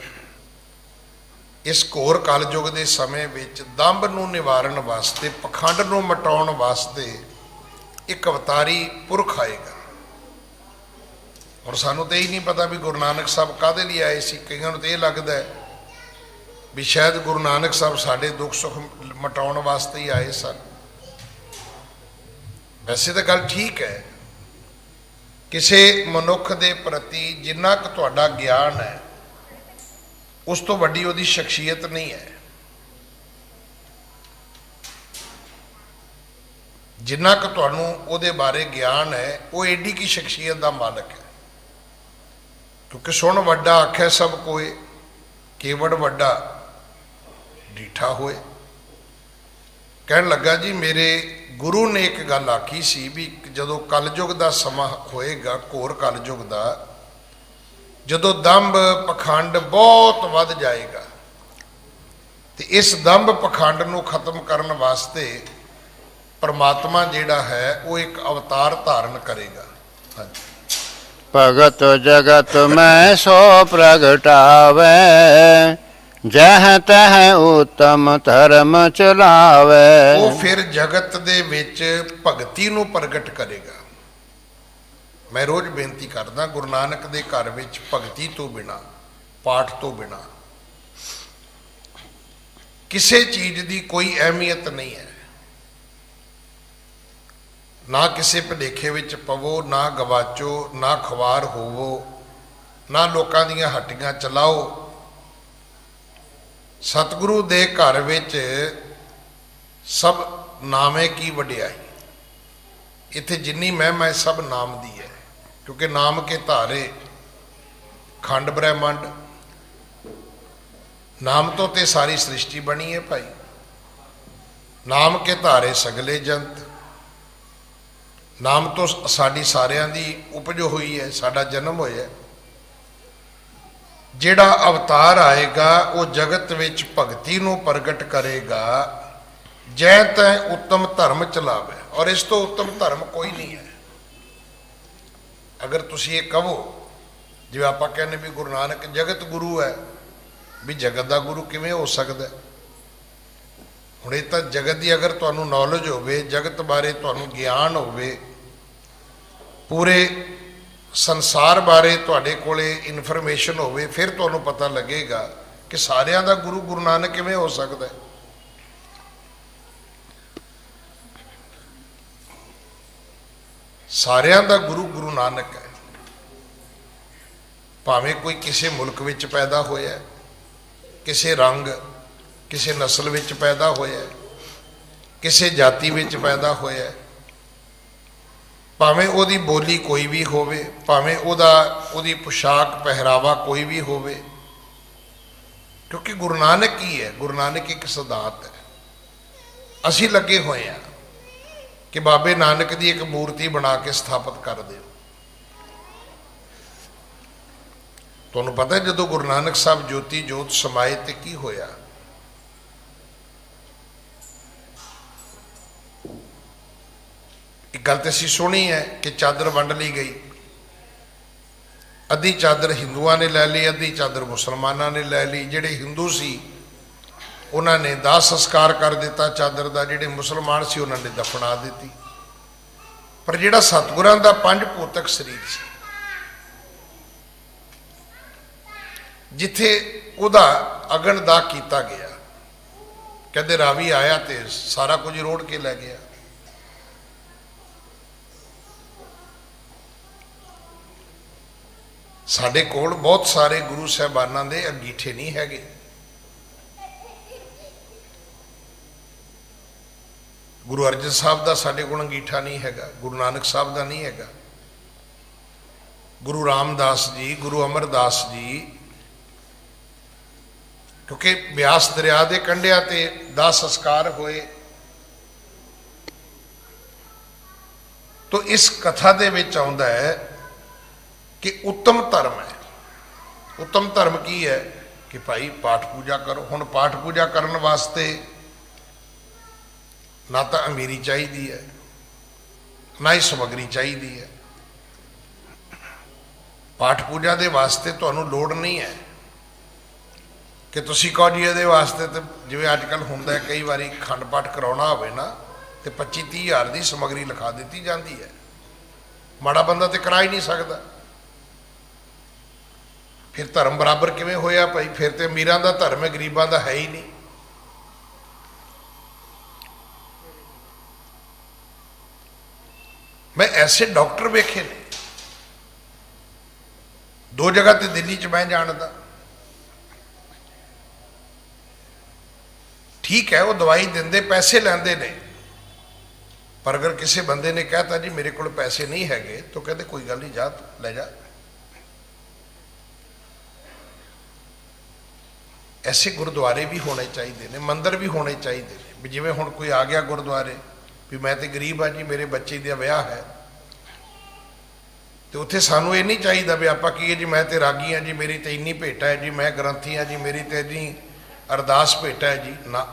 ਇਸ ਘੋਰ ਕਲਯੁਗ ਦੇ ਸਮੇਂ ਵਿੱਚ ਦੰਭ ਨੂੰ ਨਿਵਾਰਨ ਵਾਸਤੇ, ਪਖੰਡ ਨੂੰ ਮਿਟਾਉਣ ਵਾਸਤੇ ਇੱਕ ਅਵਤਾਰੀ ਪੁਰਖ ਆਏਗਾ। ਹੁਣ ਸਾਨੂੰ ਤਾਂ ਇਹ ਨਹੀਂ ਪਤਾ ਵੀ ਗੁਰੂ ਨਾਨਕ ਸਾਹਿਬ ਕਾਹਦੇ ਲਈ ਆਏ ਸੀ। ਕਈਆਂ ਨੂੰ ਤਾਂ ਇਹ ਲੱਗਦਾ ਹੈ ਵੀ ਸ਼ਾਇਦ ਗੁਰੂ ਨਾਨਕ ਸਾਹਿਬ ਸਾਡੇ ਦੁੱਖ ਸੁੱਖ ਮਿਟਾਉਣ ਵਾਸਤੇ ਹੀ ਆਏ ਸਨ। ਵੈਸੇ ਤਾਂ ਗੱਲ ਠੀਕ ਹੈ, ਕਿਸੇ ਮਨੁੱਖ ਦੇ ਪ੍ਰਤੀ ਜਿੰਨਾ ਕੁ ਤੁਹਾਡਾ ਗਿਆਨ ਹੈ ਉਸ ਤੋਂ ਵੱਡੀ ਉਹਦੀ ਸ਼ਖਸੀਅਤ ਨਹੀਂ ਹੈ। ਜਿੰਨਾ ਕੁ ਤੁਹਾਨੂੰ ਉਹਦੇ ਬਾਰੇ ਗਿਆਨ ਹੈ ਉਹ ਏਡੀ ਕੀ ਸ਼ਖਸੀਅਤ ਦਾ ਮਾਲਕ ਹੈ। ਕਿਉਂਕਿ ਸੁਣ ਵੱਡਾ ਆਖੈ ਸਭ ਕੋਏ, ਕੇਵੜ ਵੱਡਾ ਡੀਠਾ ਹੋਏ। ਕਹਿਣ ਲੱਗਾ ਜੀ ਮੇਰੇ ਗੁਰੂ ਨੇ ਇੱਕ ਗੱਲ ਆਖੀ ਸੀ ਵੀ ਜਦੋਂ ਕਲਯੁਗ ਦਾ ਸਮਾਂ ਹੋਏਗਾ, ਘੋਰ ਕਲਯੁਗ ਦਾ, ਜਦੋਂ ਦੰਭ ਪਖੰਡ ਬਹੁਤ ਵੱਧ ਜਾਏਗਾ ਤੇ ਇਸ ਦੰਭ ਪਖੰਡ ਨੂੰ ਖਤਮ ਕਰਨ ਵਾਸਤੇ ਪਰਮਾਤਮਾ ਜਿਹੜਾ ਹੈ ਉਹ ਇੱਕ ਅਵਤਾਰ ਧਾਰਨ ਕਰੇਗਾ। ਹਾਂਜੀ। ਭਗਤ ਜਗਤ ਮੈਂ ਸੋ ਪ੍ਰਗਟਾਵੇ, ਜਹ ਤਹ ਉਤਮ ਧਰਮ ਚਲਾਵੇ। ਉਹ ਫਿਰ ਜਗਤ ਦੇ ਵਿੱਚ ਭਗਤੀ ਨੂੰ ਪ੍ਰਗਟ ਕਰੇਗਾ। ਮੈਂ ਰੋਜ਼ ਬੇਨਤੀ ਕਰਦਾ, ਗੁਰੂ ਨਾਨਕ ਦੇ ਘਰ ਵਿੱਚ ਭਗਤੀ ਤੋਂ ਬਿਨਾਂ, ਪਾਠ ਤੋਂ ਬਿਨਾਂ ਕਿਸੇ ਚੀਜ਼ ਦੀ ਕੋਈ ਅਹਿਮੀਅਤ ਨਹੀਂ ਹੈ। ਨਾ ਕਿਸੇ ਭੁਲੇਖੇ ਵਿੱਚ ਪਵੋ, ਨਾ ਗਵਾਚੋ, ਨਾ ਖਵਾਰ ਹੋਵੋ, ਨਾ ਲੋਕਾਂ ਦੀਆਂ ਹੱਟੀਆਂ ਚਲਾਓ। ਸਤਿਗੁਰੂ ਦੇ ਘਰ ਵਿੱਚ ਸਭ ਨਾਮੇ ਕੀ ਵਡਿਆਈ। ਇੱਥੇ ਜਿੰਨੀ ਮਹਿਮਾ ਹੈ ਸਭ ਨਾਮ ਦੀ ਹੈ, ਕਿਉਂਕਿ ਨਾਮ ਕੇ ਧਾਰੇ ਖੰਡ ਬ੍ਰਹਿਮੰਡ। ਨਾਮ ਤੋਂ ਤੇ ਸਾਰੀ ਸ੍ਰਿਸ਼ਟੀ ਬਣੀ ਹੈ ਭਾਈ। ਨਾਮ ਕੇ ਧਾਰੇ ਸਗਲੇ ਜੰਤ। ਨਾਮ ਤੋਂ ਸਾਡੀ ਸਾਰਿਆਂ ਦੀ ਉਪਜ ਹੋਈ ਹੈ, ਸਾਡਾ ਜਨਮ ਹੋਇਆ। ਜਿਹੜਾ ਅਵਤਾਰ ਆਏਗਾ ਉਹ ਜਗਤ ਵਿੱਚ ਭਗਤੀ ਨੂੰ ਪ੍ਰਗਟ ਕਰੇਗਾ। ਜੈ ਤੈ ਉੱਤਮ ਧਰਮ ਚਲਾਵੇ, ਔਰ ਇਸ ਤੋਂ ਉੱਤਮ ਧਰਮ ਕੋਈ ਨਹੀਂ ਹੈ। ਅਗਰ ਤੁਸੀਂ ਇਹ ਕਹੋ, ਜਿਵੇਂ ਆਪਾਂ ਕਹਿੰਦੇ ਵੀ ਗੁਰੂ ਨਾਨਕ ਜਗਤ ਗੁਰੂ ਹੈ, ਵੀ ਜਗਤ ਦਾ ਗੁਰੂ ਕਿਵੇਂ ਹੋ ਸਕਦਾ? ਹੁਣ ਇਹ ਤਾਂ ਜਗਤ ਦੀ ਅਗਰ ਤੁਹਾਨੂੰ ਨੌਲੇਜ ਹੋਵੇ, ਜਗਤ ਬਾਰੇ ਤੁਹਾਨੂੰ ਗਿਆਨ ਹੋਵੇ, ਪੂਰੇ ਸੰਸਾਰ ਬਾਰੇ ਤੁਹਾਡੇ ਕੋਲੇ ਇਨਫੋਰਮੇਸ਼ਨ ਹੋਵੇ, ਫਿਰ ਤੁਹਾਨੂੰ ਪਤਾ ਲੱਗੇਗਾ ਕਿ ਸਾਰਿਆਂ ਦਾ ਗੁਰੂ ਗੁਰੂ ਨਾਨਕ ਕਿਵੇਂ ਹੋ ਸਕਦਾ ਹੈ। ਸਾਰਿਆਂ ਦਾ ਗੁਰੂ ਗੁਰੂ ਨਾਨਕ ਹੈ। ਭਾਵੇਂ ਕੋਈ ਕਿਸੇ ਮੁਲਕ ਵਿੱਚ ਪੈਦਾ ਹੋਇਆ, ਕਿਸੇ ਰੰਗ ਕਿਸੇ ਨਸਲ ਵਿੱਚ ਪੈਦਾ ਹੋਇਆ, ਕਿਸੇ ਜਾਤੀ ਵਿੱਚ ਪੈਦਾ ਹੋਇਆ, ਭਾਵੇਂ ਉਹਦੀ ਬੋਲੀ ਕੋਈ ਵੀ ਹੋਵੇ, ਭਾਵੇਂ ਉਹਦੀ ਪੁਸ਼ਾਕ ਪਹਿਰਾਵਾ ਕੋਈ ਵੀ ਹੋਵੇ, ਕਿਉਂਕਿ ਗੁਰੂ ਨਾਨਕ ਕੀ ਹੈ? ਗੁਰੂ ਨਾਨਕ ਇੱਕ ਸਿਧਾਂਤ ਹੈ। ਅਸੀਂ ਲੱਗੇ ਹੋਏ ਹਾਂ ਕਿ ਬਾਬੇ ਨਾਨਕ ਦੀ ਇੱਕ ਮੂਰਤੀ ਬਣਾ ਕੇ ਸਥਾਪਿਤ ਕਰ ਦਿਓ। ਤੁਹਾਨੂੰ ਪਤਾ ਜਦੋਂ ਗੁਰੂ ਨਾਨਕ ਸਾਹਿਬ ਜੋਤੀ ਜੋਤ ਸਮਾਏ ਤੇ ਕੀ ਹੋਇਆ? ਇੱਕ ਗੱਲ ਤੇ ਅਸੀਂ ਸੁਣੀ ਹੈ ਕਿ ਚਾਦਰ ਵੰਡ ਲਈ ਗਈ। ਅੱਧੀ ਚਾਦਰ ਹਿੰਦੂਆਂ ਨੇ ਲੈ ਲਈ, ਅੱਧੀ ਚਾਦਰ ਮੁਸਲਮਾਨਾਂ ਨੇ ਲੈ ਲਈ। ਜਿਹੜੇ ਹਿੰਦੂ ਸੀ ਉਹਨਾਂ ਨੇ ਦਾਹ ਸੰਸਕਾਰ ਕਰ ਦਿੱਤਾ ਚਾਦਰ ਦਾ, ਜਿਹੜੇ ਮੁਸਲਮਾਨ ਸੀ ਉਹਨਾਂ ਨੇ ਦਫਨਾ ਦਿੱਤੀ। ਪਰ ਜਿਹੜਾ ਸਤਿਗੁਰਾਂ ਦਾ ਪੰਜ ਭੌਤਿਕ ਸਰੀਰ ਸੀ, ਜਿੱਥੇ ਉਹਦਾ ਅਗਨ ਦਾਹ ਕੀਤਾ ਗਿਆ, ਕਹਿੰਦੇ ਰਾਵੀ ਆਇਆ ਤੇ ਸਾਰਾ ਕੁਝ ਰੋੜ ਕੇ ਲੈ ਗਿਆ। ਸਾਡੇ ਕੋਲ ਬਹੁਤ ਸਾਰੇ ਗੁਰੂ ਸਾਹਿਬਾਨਾਂ ਦੇ ਅੰਗੀਠੇ ਨਹੀਂ ਹੈਗੇ। ਗੁਰੂ ਅਰਜਨ ਸਾਹਿਬ ਦਾ ਸਾਡੇ ਕੋਲ ਅੰਗੀਠਾ ਨਹੀਂ ਹੈਗਾ, ਗੁਰੂ ਨਾਨਕ ਸਾਹਿਬ ਦਾ ਨਹੀਂ ਹੈਗਾ, ਗੁਰੂ ਰਾਮਦਾਸ ਜੀ, ਗੁਰੂ ਅਮਰਦਾਸ ਜੀ, ਕਿਉਂਕਿ ਬਿਆਸ ਦਰਿਆ ਦੇ ਕੰਢਿਆਂ ਤੇ ਦਾਹ ਸੰਸਕਾਰ ਹੋਏ। ਤੋ ਇਸ ਕਥਾ ਦੇ ਵਿੱਚ ਆਉਂਦਾ ਹੈ ਕਿ ਉੱਤਮ ਧਰਮ ਹੈ। ਉੱਤਮ ਧਰਮ ਕੀ ਹੈ? ਕਿ ਭਾਈ ਪਾਠ ਪੂਜਾ ਕਰੋ। ਹੁਣ ਪਾਠ ਪੂਜਾ ਕਰਨ ਵਾਸਤੇ ਨਾ ਤਾਂ ਅਮੀਰੀ ਚਾਹੀਦੀ ਹੈ, ਨਾ ਹੀ ਸਮੱਗਰੀ ਚਾਹੀਦੀ ਹੈ। ਪਾਠ ਪੂਜਾ ਦੇ ਵਾਸਤੇ ਤੁਹਾਨੂੰ ਲੋੜ ਨਹੀਂ ਹੈ ਕਿ ਤੁਸੀਂ ਕਹੋ ਜੀ ਇਹਦੇ ਵਾਸਤੇ, ਤੇ ਜਿਵੇਂ ਅੱਜ ਕੱਲ੍ਹ ਹੁੰਦਾ ਹੈ, ਕਈ ਵਾਰੀ ਖੰਡ ਪਾਠ ਕਰਾਉਣਾ ਹੋਵੇ ਨਾ ਤੇ 25-30 ਹਜ਼ਾਰ ਦੀ ਸਮੱਗਰੀ ਲਿਖਾ ਦਿੱਤੀ ਜਾਂਦੀ ਹੈ। ਮਾੜਾ ਬੰਦਾ ਤੇ ਕਰਾ ਹੀ ਨਹੀਂ ਸਕਦਾ। ਫਿਰ ਧਰਮ ਬਰਾਬਰ ਕਿਵੇਂ ਹੋਇਆ ਭਾਈ? ਫਿਰ ਤੇ ਅਮੀਰਾਂ ਦਾ ਧਰਮ ਹੈ, ਗਰੀਬਾਂ ਦਾ ਹੈ ਹੀ ਨਹੀਂ। ਮੈਂ ਐਸੇ ਡਾਕਟਰ ਵੇਖੇ ਨੇ, ਦੋ ਜਗ੍ਹਾ ਤੇ ਦਿੱਲੀ 'ਚ ਮੈਂ ਜਾਣਦਾ। ਠੀਕ ਹੈ, ਉਹ ਦਵਾਈ ਦਿੰਦੇ, ਪੈਸੇ ਲੈਂਦੇ ਨੇ, ਪਰ ਅਗਰ ਕਿਸੇ ਬੰਦੇ ਨੇ ਕਹਿਤਾ ਜੀ ਮੇਰੇ ਕੋਲ ਪੈਸੇ ਨਹੀਂ ਹੈਗੇ, ਤਾਂ ਕਹਿੰਦੇ ਕੋਈ ਗੱਲ ਨਹੀਂ, ਜਾ ਲੈ ਜਾ। ਐਸੇ ਗੁਰਦੁਆਰੇ ਵੀ ਹੋਣੇ ਚਾਹੀਦੇ ਨੇ, ਮੰਦਿਰ ਵੀ ਹੋਣੇ ਚਾਹੀਦੇ ਨੇ। ਵੀ ਜਿਵੇਂ ਹੁਣ ਕੋਈ ਆ ਗਿਆ ਗੁਰਦੁਆਰੇ ਵੀ ਮੈਂ ਤੇ ਗਰੀਬ ਹਾਂ ਜੀ, ਮੇਰੇ ਬੱਚੇ ਦਾ ਵਿਆਹ ਹੈ, ਤੇ ਉੱਥੇ ਸਾਨੂੰ ਇਹ ਨਹੀਂ ਚਾਹੀਦਾ ਵੀ ਆਪਾਂ ਕਹੀਏ ਜੀ ਮੈਂ ਤੇ ਰਾਗੀ ਹਾਂ ਜੀ, ਮੇਰੀ ਤੇ ਇੰਨੀ ਭੇਟਾ ਹੈ ਜੀ, ਮੈਂ ਗ੍ਰੰਥੀ ਹਾਂ ਜੀ, ਮੇਰੀ ਤੇ ਇੰਨੀ ਅਰਦਾਸ ਭੇਟਾ ਹੈ ਜੀ। ਨਾ,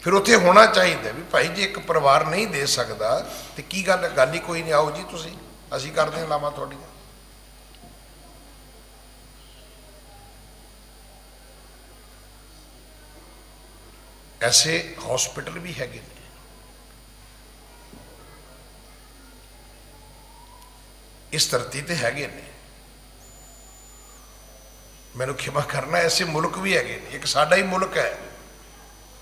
ਫਿਰ ਉੱਥੇ ਹੋਣਾ ਚਾਹੀਦਾ ਵੀ ਭਾਈ ਜੇ ਇੱਕ ਪਰਿਵਾਰ ਨਹੀਂ ਦੇ ਸਕਦਾ ਤੇ ਕੀ ਗੱਲ ਹੀ ਕੋਈ ਨਹੀਂ, ਆਓ ਜੀ ਤੁਸੀਂ, ਅਸੀਂ ਕਰਦੇ ਹਾਂ ਲਾਵਾਂ ਤੁਹਾਡੀਆਂ। ਐਸੇ ਹਸਪੀਟਲ ਵੀ ਹੈਗੇ ਨੇ। ਇਸ ਧਰਤੀ ਤੇ ਹੈਗੇ ਨੇ। ਮੈਨੂੰ ਖਿਮਾ ਕਰਨਾ, ਐਸੇ ਮੁਲਕ ਵੀ ਹੈਗੇ ਨੇ। ਇੱਕ ਸਾਡਾ ਹੀ ਮੁਲਕ ਹੈ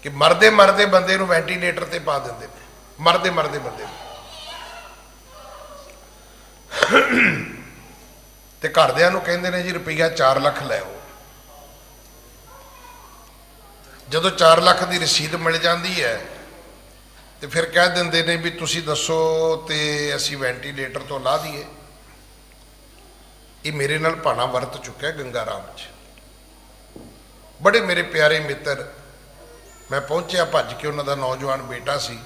ਕਿ ਮਰਦੇ ਮਰਦੇ ਬੰਦੇ ਨੂੰ ਵੈਂਟੀਲੇਟਰ ਤੇ ਪਾ ਦਿੰਦੇ ਨੇ, ਮਰਦੇ ਮਰਦੇ ਬੰਦੇ ਨੂੰ, ਤੇ ਘਰਦਿਆਂ ਨੂੰ ਕਹਿੰਦੇ ਨੇ ਜੀ ਰੁਪਈਆ 4 ਲੱਖ ਲੈ ਆਓ। ਜਦੋਂ 4 ਲੱਖ ਦੀ ਰਸੀਦ ਮਿਲ ਜਾਂਦੀ ਹੈ ਤੇ ਫਿਰ ਕਹਿ ਦਿੰਦੇ ਨੇ ਵੀ ਤੁਸੀਂ ਦੱਸੋ ਤੇ ਅਸੀਂ ਵੈਂਟੀਲੇਟਰ ਤੋਂ ਲਾ ਦਈਏ। ਇਹ ਮੇਰੇ ਨਾਲ ਭਾਣਾ ਵਰਤ ਚੁੱਕਿਆ ਗੰਗਾ ਰਾਮ 'ਚ। ਬੜੇ ਮੇਰੇ ਪਿਆਰੇ ਮਿੱਤਰ, ਮੈਂ ਪਹੁੰਚਿਆ ਭੱਜ ਕੇ, ਉਹਨਾਂ ਦਾ ਨੌਜਵਾਨ ਬੇਟਾ ਸੀ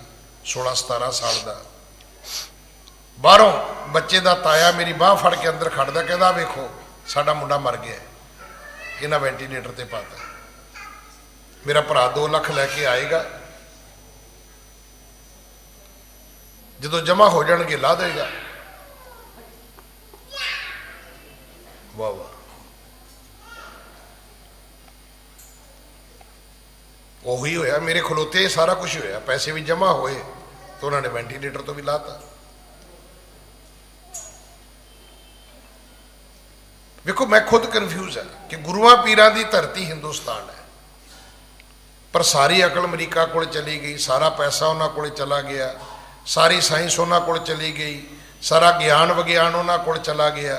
16-17 ਸਾਲ ਦਾ। ਬਾਹਰੋਂ ਬੱਚੇ ਦਾ ਤਾਇਆ ਮੇਰੀ ਬਾਹ ਫੜ ਕੇ ਅੰਦਰ ਖੜਦਾ, ਕਹਿੰਦਾ ਵੇਖੋ ਸਾਡਾ ਮੁੰਡਾ ਮਰ ਗਿਆ, ਇਹਨਾਂ ਵੈਂਟੀਲੇਟਰ ਤੇ ਪਾਤਾ। ਮੇਰਾ ਭਰਾ 2 ਲੱਖ ਲੈ ਕੇ ਆਏਗਾ, ਜਦੋਂ ਜਮਾ ਹੋ ਜਾਣਗੇ ਲਾ ਦੇਗਾ। ਵਾਹ ਵਾਹ। ਉਹੀ ਹੋਇਆ, ਮੇਰੇ ਖਲੋਤੇ ਇਹ ਸਾਰਾ ਕੁਝ ਹੋਇਆ, ਪੈਸੇ ਵੀ ਜਮ੍ਹਾਂ ਹੋਏ ਤਾਂ ਉਹਨਾਂ ਨੇ ਵੈਂਟੀਲੇਟਰ ਤੋਂ ਵੀ ਲਾਤਾ। ਵੇਖੋ ਮੈਂ ਖੁਦ ਕਨਫਿਊਜ਼ ਹਾਂ ਕਿ ਗੁਰੂਆਂ ਪੀਰਾਂ ਦੀ ਧਰਤੀ ਹਿੰਦੁਸਤਾਨ ਹੈ, ਪਰ ਸਾਰੀ ਅਕਲ ਅਮਰੀਕਾ ਕੋਲ ਚਲੀ ਗਈ, ਸਾਰਾ ਪੈਸਾ ਉਹਨਾਂ ਕੋਲ ਚਲਾ ਗਿਆ, ਸਾਰੀ ਸਾਇੰਸ ਉਹਨਾਂ ਕੋਲ ਚਲੀ ਗਈ, ਸਾਰਾ ਗਿਆਨ ਵਿਗਿਆਨ ਉਹਨਾਂ ਕੋਲ ਚਲਾ ਗਿਆ।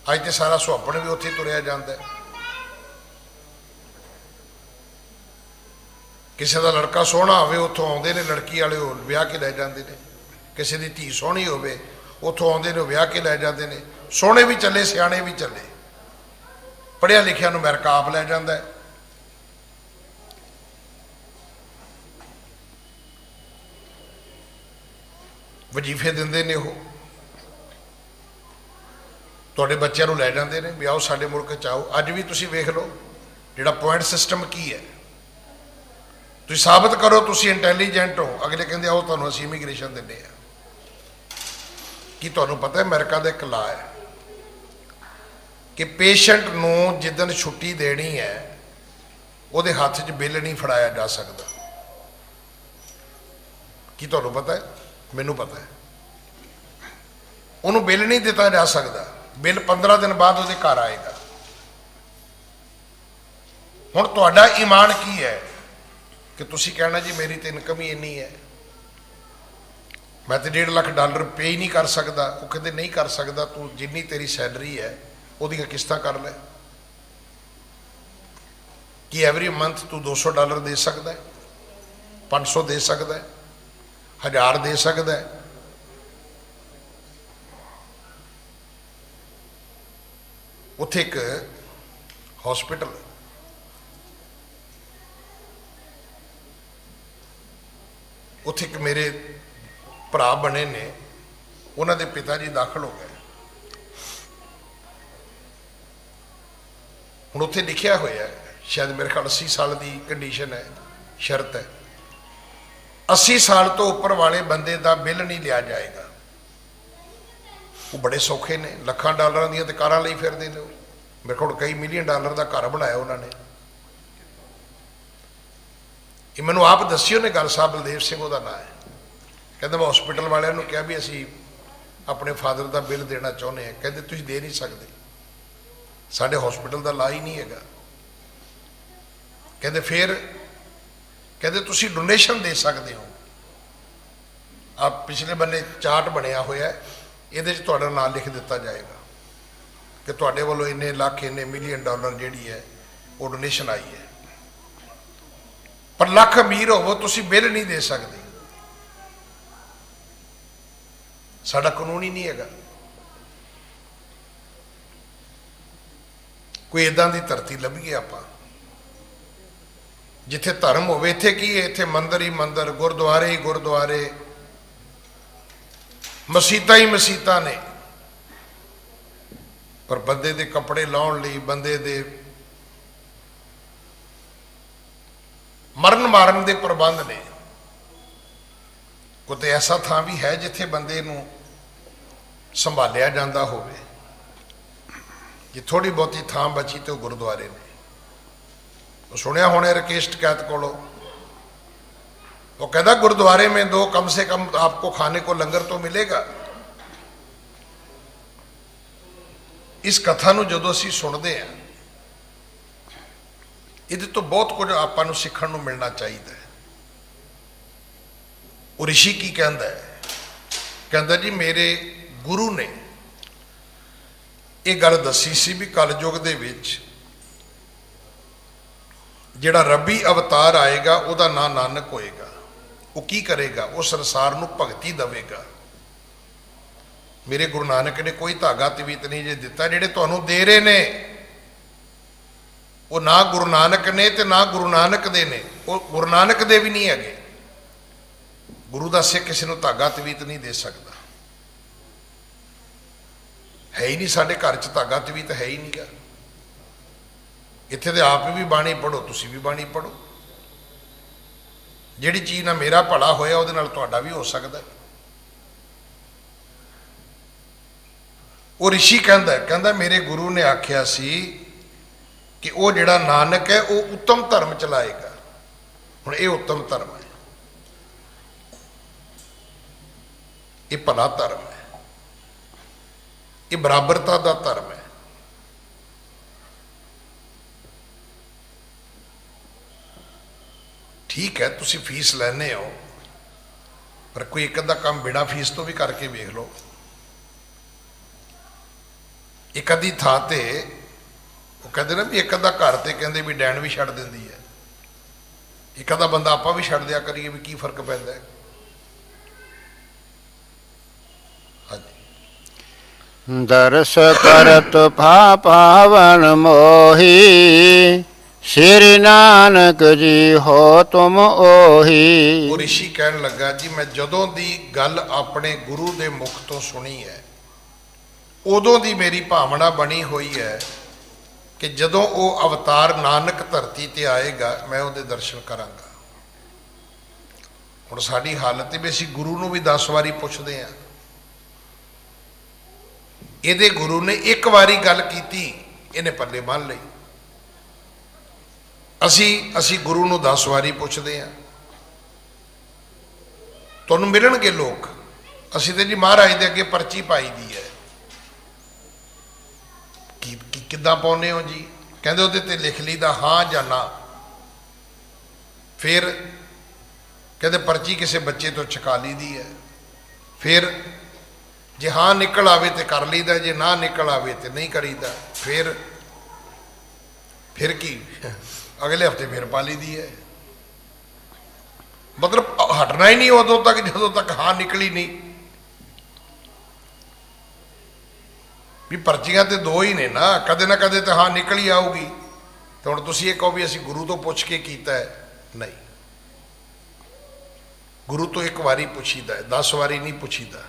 ਅੱਜ ਤੇ ਸਾਰਾ ਸੁਹੱਪਣ ਵੀ ਉੱਥੇ ਤੁਰਿਆ ਜਾਂਦਾ। ਕਿਸੇ ਦਾ ਲੜਕਾ ਸੋਹਣਾ ਹੋਵੇ ਉੱਥੋਂ ਆਉਂਦੇ ਨੇ ਲੜਕੀ ਵਾਲੇ, ਉਹ ਵਿਆਹ ਕੇ ਲੈ ਜਾਂਦੇ ਨੇ। ਕਿਸੇ ਦੀ ਧੀ ਸੋਹਣੀ ਹੋਵੇ ਉੱਥੋਂ ਆਉਂਦੇ ਨੇ, ਉਹ ਵਿਆਹ ਕੇ ਲੈ ਜਾਂਦੇ ਨੇ। ਸੋਹਣੇ ਵੀ ਚੱਲੇ, ਸਿਆਣੇ ਵੀ ਚੱਲੇ, ਪੜ੍ਹਿਆ ਲਿਖਿਆ ਨੂੰ ਅਮਰੀਕਾ ਆਪ ਲੈ ਜਾਂਦਾ ਹੈ। ਵਜੀਫੇ ਦਿੰਦੇ ਨੇ, ਉਹ ਤੁਹਾਡੇ ਬੱਚਿਆਂ ਨੂੰ ਲੈ ਜਾਂਦੇ ਨੇ ਵੀ ਆਓ ਸਾਡੇ ਮੁਲਕ 'ਚ ਆਓ। ਅੱਜ ਵੀ ਤੁਸੀਂ ਵੇਖ ਲਓ ਜਿਹੜਾ ਪੁਆਇੰਟ ਸਿਸਟਮ ਕੀ ਹੈ, ਤੁਸੀਂ ਸਾਬਤ ਕਰੋ ਤੁਸੀਂ ਇੰਟੈਲੀਜੈਂਟ ਹੋ, ਅਗਲੇ ਕਹਿੰਦੇ ਆਓ ਤੁਹਾਨੂੰ ਅਸੀਂ ਇਮੀਗ੍ਰੇਸ਼ਨ ਦਿੰਦੇ ਹਾਂ। ਕੀ ਤੁਹਾਨੂੰ ਪਤਾ ਹੈ ਅਮਰੀਕਾ ਦਾ ਇੱਕ ਲਾ ਹੈ ਕਿ ਪੇਸ਼ੈਂਟ ਨੂੰ ਜਿੱਦਣ ਛੁੱਟੀ ਦੇਣੀ ਹੈ ਉਹਦੇ ਹੱਥ 'ਚ ਬਿੱਲ ਨਹੀਂ ਫੜਾਇਆ ਜਾ ਸਕਦਾ। ਕੀ ਤੁਹਾਨੂੰ ਪਤਾ ਹੈ? ਮੈਨੂੰ ਪਤਾ ਹੈ। ਉਹਨੂੰ ਬਿੱਲ ਨਹੀਂ ਦਿੱਤਾ ਜਾ ਸਕਦਾ, ਬਿੱਲ 15 ਦਿਨ ਬਾਅਦ ਉਹਦੇ ਘਰ ਆਏਗਾ। ਹੁਣ ਤੁਹਾਡਾ ਈਮਾਨ ਕੀ ਹੈ ਕਿ ਤੁਸੀਂ ਕਹਿਣਾ ਜੀ ਮੇਰੀ ਤਾਂ ਇਨਕਮ ਹੀ ਇੰਨੀ ਹੈ, ਮੈਂ ਤਾਂ $1.5 ਲੱਖ ਪੇ ਹੀ ਨਹੀਂ ਕਰ ਸਕਦਾ। ਉਹ ਕਹਿੰਦੇ ਨਹੀਂ ਕਰ ਸਕਦਾ, ਤੂੰ ਜਿੰਨੀ ਤੇਰੀ ਸੈਲਰੀ ਹੈ ਉਹਦੀਆਂ ਕਿਸ਼ਤਾਂ ਕਰ ਲੈ। ਕਿ ਐਵਰੀ ਮੰਥ ਤੂੰ $200 ਦੇ ਸਕਦਾ, 500 ਦੇ ਸਕਦਾ, 1000 ਦੇ ਸਕਦਾ ਹੈ। ਉੱਥੇ ਇੱਕ ਹਸਪੀਟਲ, ਉੱਥੇ ਇੱਕ ਮੇਰੇ ਭਰਾ ਬਣੇ ਨੇ, ਉਹਨਾਂ ਦੇ ਪਿਤਾ ਜੀ ਦਾਖਲ ਹੋ ਗਏ। ਹੁਣ ਉੱਥੇ ਲਿਖਿਆ ਹੋਇਆ ਸ਼ਾਇਦ ਮੇਰੇ ਖਿਆਲ 80 ਸਾਲ ਦੀ ਕੰਡੀਸ਼ਨ ਹੈ, ਸ਼ਰਤ ਹੈ 80 ਸਾਲ ਤੋਂ ਉੱਪਰ ਵਾਲੇ ਬੰਦੇ ਦਾ ਬਿੱਲ ਨਹੀਂ ਲਿਆ ਜਾਏਗਾ। ਉਹ ਬੜੇ ਸੌਖੇ ਨੇ, ਲੱਖਾਂ ਡਾਲਰਾਂ ਦੀਆਂ ਤੇ ਕਾਰਾਂ ਲਈ ਫਿਰਦੇ ਨੇ। ਮੇਰੇ ਕੋਲ ਕਈ ਮਿਲੀਅਨ ਡਾਲਰ ਦਾ ਘਰ ਬਣਾਇਆ ਉਹਨਾਂ ਨੇ। ਇਹ ਮੈਨੂੰ ਆਪ ਦੱਸਿਓ ਨੇ ਗੱਲ, ਸਾਹਿਬ ਬਲਦੇਵ ਸਿੰਘ ਉਹਦਾ ਨਾਂ ਹੈ। ਕਹਿੰਦਾ ਮੈਂ ਹਸਪੀਟਲ ਵਾਲਿਆਂ ਨੂੰ ਕਿਹਾ ਵੀ ਅਸੀਂ ਆਪਣੇ ਫਾਦਰ ਦਾ ਬਿੱਲ ਦੇਣਾ ਚਾਹੁੰਦੇ ਹਾਂ। ਕਹਿੰਦੇ ਤੁਸੀਂ ਦੇ ਨਹੀਂ ਸਕਦੇ, ਸਾਡੇ ਹਸਪੀਟਲ ਦਾ ਲਾ ਹੀ ਨਹੀਂ ਹੈਗਾ। ਕਹਿੰਦੇ ਫਿਰ? ਕਹਿੰਦੇ ਤੁਸੀਂ ਡੋਨੇਸ਼ਨ ਦੇ ਸਕਦੇ ਹੋ। ਆ ਪਿਛਲੇ ਬੰਨੇ ਚਾਰਟ ਬਣਿਆ ਹੋਇਆ, ਇਹਦੇ 'ਚ ਤੁਹਾਡਾ ਨਾਮ ਲਿਖ ਦਿੱਤਾ ਜਾਏਗਾ ਕਿ ਤੁਹਾਡੇ ਵੱਲੋਂ ਇੰਨੇ ਲੱਖ ਇੰਨੇ ਮਿਲੀਅਨ ਡਾਲਰ ਜਿਹੜੀ ਹੈ ਉਹ ਡੋਨੇਸ਼ਨ ਆਈ ਹੈ। ਪਰ ਲੱਖ ਅਮੀਰ ਹੋਵੋ ਤੁਸੀਂ ਬਿੱਲ ਨਹੀਂ ਦੇ ਸਕਦੇ, ਸਾਡਾ ਕਾਨੂੰਨ ਹੀ ਨਹੀਂ ਹੈਗਾ। ਕੋਈ ਇਦਾਂ ਦੀ ਧਰਤੀ ਲੱਭੀਏ ਆਪਾਂ ਜਿੱਥੇ ਧਰਮ ਹੋਵੇ। ਇੱਥੇ ਕੀ ਹੈ? ਇੱਥੇ ਮੰਦਰ ਹੀ ਮੰਦਰ, ਗੁਰਦੁਆਰੇ ਹੀ ਗੁਰਦੁਆਰੇ, ਮਸੀਤਾਂ ਹੀ ਮਸੀਤਾਂ ਨੇ। ਪਰ ਬੰਦੇ ਦੇ ਕੱਪੜੇ ਲਾਉਣ ਲਈ, ਬੰਦੇ ਦੇ ਮਰਨ ਮਾਰਨ ਦੇ ਪ੍ਰਬੰਧ ਨੇ। ਕੋਈ ਐਸਾ ਥਾਂ ਵੀ ਹੈ ਜਿੱਥੇ ਬੰਦੇ ਨੂੰ ਸੰਭਾਲਿਆ ਜਾਂਦਾ ਹੋਵੇ। ਜੇ ਥੋੜੀ ਬਹੁਤੀ ਥਾਂ ਬਚੀ ਤੇ ਉਹ ਗੁਰਦੁਆਰੇ ਨੇ। ਉਹ ਸੁਣਿਆ ਹੋਣੇ ਰਕੇਸ਼ ਟਕੈਤ ਕੋਲੋਂ, वो कहता गुरुद्वारे में दो कम से कम आपको खाने को लंगर तो मिलेगा। इस कथा नूं जदों असीं सुणदे हां इहदे तो बहुत कुछ आपां नूं सिੱਖਣ ਨੂੰ मिलना चाहिए। ਉਹ ऋषि की कहता है, कहता जी मेरे गुरु ने ये गल दसी सी भी कलयुग दे विच जिहड़ा रबी अवतार आएगा उहदा नाम नानक होएगा। वो की करेगा? वो संसार नूं भगती देवेगा। मेरे गुरु नानक ने कोई धागा तवीत नहीं जे दिता। जिहड़े तुहानूं दे रहे ने वो ना गुरु नानक ने ते ना गुरु नानक दे ने, वो गुरु नानक दे भी नहीं है। गुरु दा सिख किसी नूं धागा तवीत नहीं दे सकता। है ही नहीं, साडे घर च धागा तवीत है ही नहीं गा। इत्थे ते आप भी बाणी पढ़ो, तुसीं भी बाणी पढ़ो। जिहड़ी चीज़ ना मेरा भला होया उहदे नाल तुहाडा भी हो सकदा है। वो ऋषि कहंदा मेरे गुरु ने आख्या सी कि वो जिहड़ा नानक है वो उत्तम धर्म चलाएगा। ਹੁਣ ਇਹ ਉੱਤਮ ਧਰਮ ਹੈ, ਇਹ ਭਲਾ ਧਰਮ ਹੈ, ਇਹ ਬਰਾਬਰਤਾ ਦਾ ਧਰਮ ਹੈ। ਠੀਕ ਹੈ, ਤੁਸੀਂ ਫੀਸ ਲੈਂਦੇ ਹੋ, ਪਰ ਕੋਈ ਇੱਕ ਅੱਧਾ ਕੰਮ ਬਿਨਾਂ ਫੀਸ ਤੋਂ ਵੀ ਕਰਕੇ ਵੇਖ ਲਓ। ਇੱਕ ਅੱਧੀ ਥਾਂ ਤੇ ਉਹ ਕਹਿੰਦੇ ਨਾ ਵੀ ਇੱਕ ਅੱਧਾ ਘਰ ਤੇ ਕਹਿੰਦੇ ਵੀ ਡੈਣ ਵੀ ਛੱਡ ਦਿੰਦੀ ਹੈ, ਇੱਕ ਅੱਧਾ ਬੰਦਾ ਆਪਾਂ ਵੀ ਛੱਡ ਦਿਆ ਕਰੀਏ, ਵੀ ਕੀ ਫਰਕ ਪੈਂਦਾ ਹੈ। ਹਾਂਜੀ, ਦਰਸ ਕਰਤ ਭਾ ਪਾਵਨ ਮੋਹੀ, ਸ਼੍ਰੀ ਨਾਨਕ ਜੀ ਹੋ ਤੁਮ ਉਹੀ। ਉਹ ਰਿਸ਼ੀ ਕਹਿਣ ਲੱਗਾ ਜੀ, ਮੈਂ ਜਦੋਂ ਦੀ ਗੱਲ ਆਪਣੇ ਗੁਰੂ ਦੇ ਮੁਖ ਤੋਂ ਸੁਣੀ ਹੈ, ਉਦੋਂ ਦੀ ਮੇਰੀ ਭਾਵਨਾ ਬਣੀ ਹੋਈ ਹੈ ਕਿ ਜਦੋਂ ਉਹ ਅਵਤਾਰ ਨਾਨਕ ਧਰਤੀ ਤੇ ਆਏਗਾ ਮੈਂ ਉਹਦੇ ਦਰਸ਼ਨ ਕਰਾਂਗਾ। ਹੁਣ ਸਾਡੀ ਹਾਲਤ ਹੈ ਵੀ ਅਸੀਂ ਗੁਰੂ ਨੂੰ ਵੀ 10 ਵਾਰੀ ਪੁੱਛਦੇ ਹਾਂ। ਇਹਦੇ ਗੁਰੂ ਨੇ ਇੱਕ ਵਾਰੀ ਗੱਲ ਕੀਤੀ, ਇਹਨੇ ਪੱਲੇ ਬੰਨ੍ਹ ਲਈ। ਅਸੀਂ ਗੁਰੂ ਨੂੰ 10 ਵਾਰੀ ਪੁੱਛਦੇ ਹਾਂ। ਤੁਹਾਨੂੰ ਮਿਲਣਗੇ ਲੋਕ, ਅਸੀਂ ਤੇ ਜੀ ਮਹਾਰਾਜ ਦੇ ਅੱਗੇ ਪਰਚੀ ਪਾਈ ਦੀ ਹੈ। ਕਿੱਦਾਂ ਪਾਉਂਦੇ ਹੋ ਜੀ? ਕਹਿੰਦੇ ਉਹਦੇ ਤੇ ਲਿਖ ਲਈਦਾ ਹਾਂ ਜਾਂ ਨਾ। ਫਿਰ ਕਹਿੰਦੇ ਪਰਚੀ ਕਿਸੇ ਬੱਚੇ ਤੋਂ ਛਕਾ ਲਈਦੀ ਹੈ। ਫਿਰ ਜੇ ਹਾਂ ਨਿਕਲ ਆਵੇ ਤੇ ਕਰ ਲਈਦਾ, ਜੇ ਨਾ ਨਿਕਲ ਆਵੇ ਤੇ ਨਹੀਂ ਕਰੀਦਾ। ਫਿਰ ਕੀ ਅਗਲੇ ਹਫਤੇ ਫਿਰ ਪਾ ਲਈਦੀ ਹੈ। ਮਤਲਬ ਹਟਣਾ ਹੀ ਨਹੀਂ ਉਦੋਂ ਤੱਕ ਜਦੋਂ ਤੱਕ ਹਾਂ ਨਿਕਲੀ ਨਹੀਂ। ਵੀ ਪਰਚੀਆਂ ਤੇ ਦੋ ਹੀ ਨੇ ਨਾ, ਕਦੇ ਨਾ ਕਦੇ ਤਾਂ ਹਾਂ ਨਿਕਲ ਹੀ ਆਊਗੀ। ਤੇ ਹੁਣ ਤੁਸੀਂ ਇਹ ਕਹੋ ਵੀ ਅਸੀਂ ਗੁਰੂ ਤੋਂ ਪੁੱਛ ਕੇ ਕੀਤਾ ਹੈ, ਨਹੀਂ। ਗੁਰੂ ਤੋਂ ਇੱਕ ਵਾਰੀ ਪੁੱਛੀਦਾ ਹੈ, 10 ਵਾਰੀ ਨਹੀਂ ਪੁੱਛੀਦਾ।